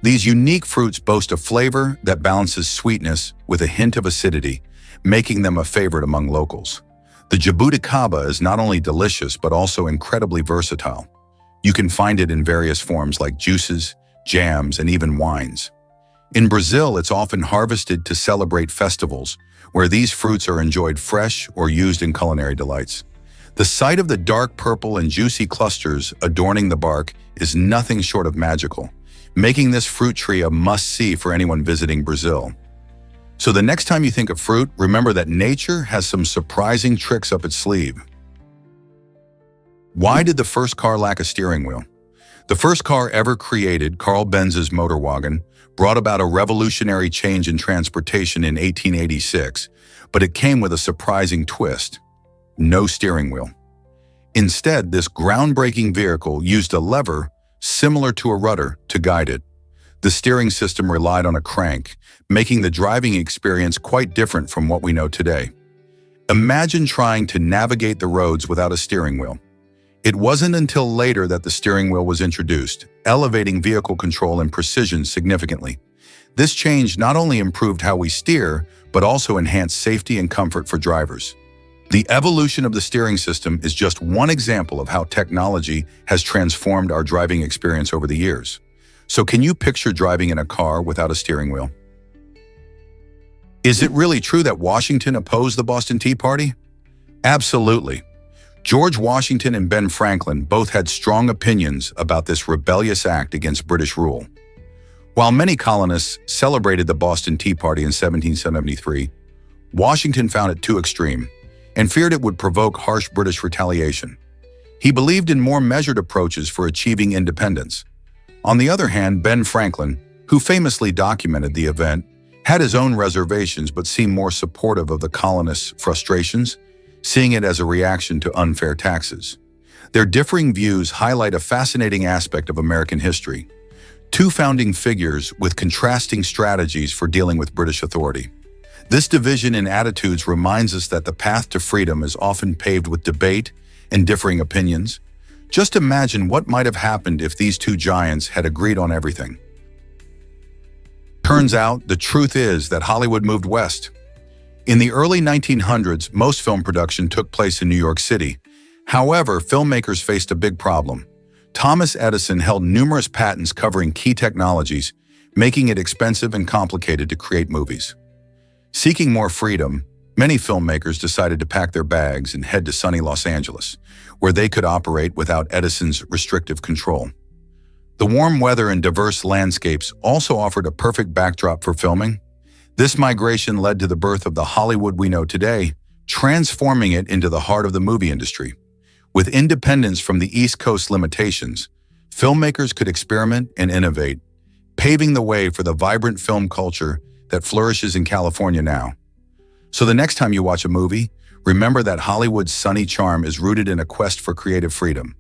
These unique fruits boast a flavor that balances sweetness with a hint of acidity, making them a favorite among locals. The jabuticaba is not only delicious but also incredibly versatile. You can find it in various forms like juices, jams, and even wines. In Brazil, it's often harvested to celebrate festivals, where these fruits are enjoyed fresh or used in culinary delights. The sight of the dark purple and juicy clusters adorning the bark is nothing short of magical, making this fruit tree a must-see for anyone visiting Brazil. So the next time you think of fruit, remember that nature has some surprising tricks up its sleeve. Why did the first car lack a steering wheel? The first car ever created, Carl Benz's motor wagon, brought about a revolutionary change in transportation in 1886, but it came with a surprising twist: no steering wheel. Instead, this groundbreaking vehicle used a lever similar to a rudder to guide it. The steering system relied on a crank, making the driving experience quite different from what we know today. Imagine trying to navigate the roads without a steering wheel. It wasn't until later that the steering wheel was introduced, elevating vehicle control and precision significantly. This change not only improved how we steer, but also enhanced safety and comfort for drivers. The evolution of the steering system is just one example of how technology has transformed our driving experience over the years. So can you picture driving in a car without a steering wheel? Is it really true that Washington opposed the Boston Tea Party? Absolutely. George Washington and Ben Franklin both had strong opinions about this rebellious act against British rule. While many colonists celebrated the Boston Tea Party in 1773, Washington found it too extreme and feared it would provoke harsh British retaliation. He believed in more measured approaches for achieving independence. On the other hand, Ben Franklin, who famously documented the event, had his own reservations but seemed more supportive of the colonists' frustrations, seeing it as a reaction to unfair taxes. Their differing views highlight a fascinating aspect of American history: two founding figures with contrasting strategies for dealing with British authority. This division in attitudes reminds us that the path to freedom is often paved with debate and differing opinions. Just imagine what might have happened if these two giants had agreed on everything. Turns out, the truth is that Hollywood moved west. In the early 1900s, most film production took place in New York City. However, filmmakers faced a big problem. Thomas Edison held numerous patents covering key technologies, making it expensive and complicated to create movies. Seeking more freedom, many filmmakers decided to pack their bags and head to sunny Los Angeles, where they could operate without Edison's restrictive control. The warm weather and diverse landscapes also offered a perfect backdrop for filming. This migration led to the birth of the Hollywood we know today, transforming it into the heart of the movie industry. With independence from the East Coast limitations, filmmakers could experiment and innovate, paving the way for the vibrant film culture that flourishes in California now. So the next time you watch a movie, remember that Hollywood's sunny charm is rooted in a quest for creative freedom.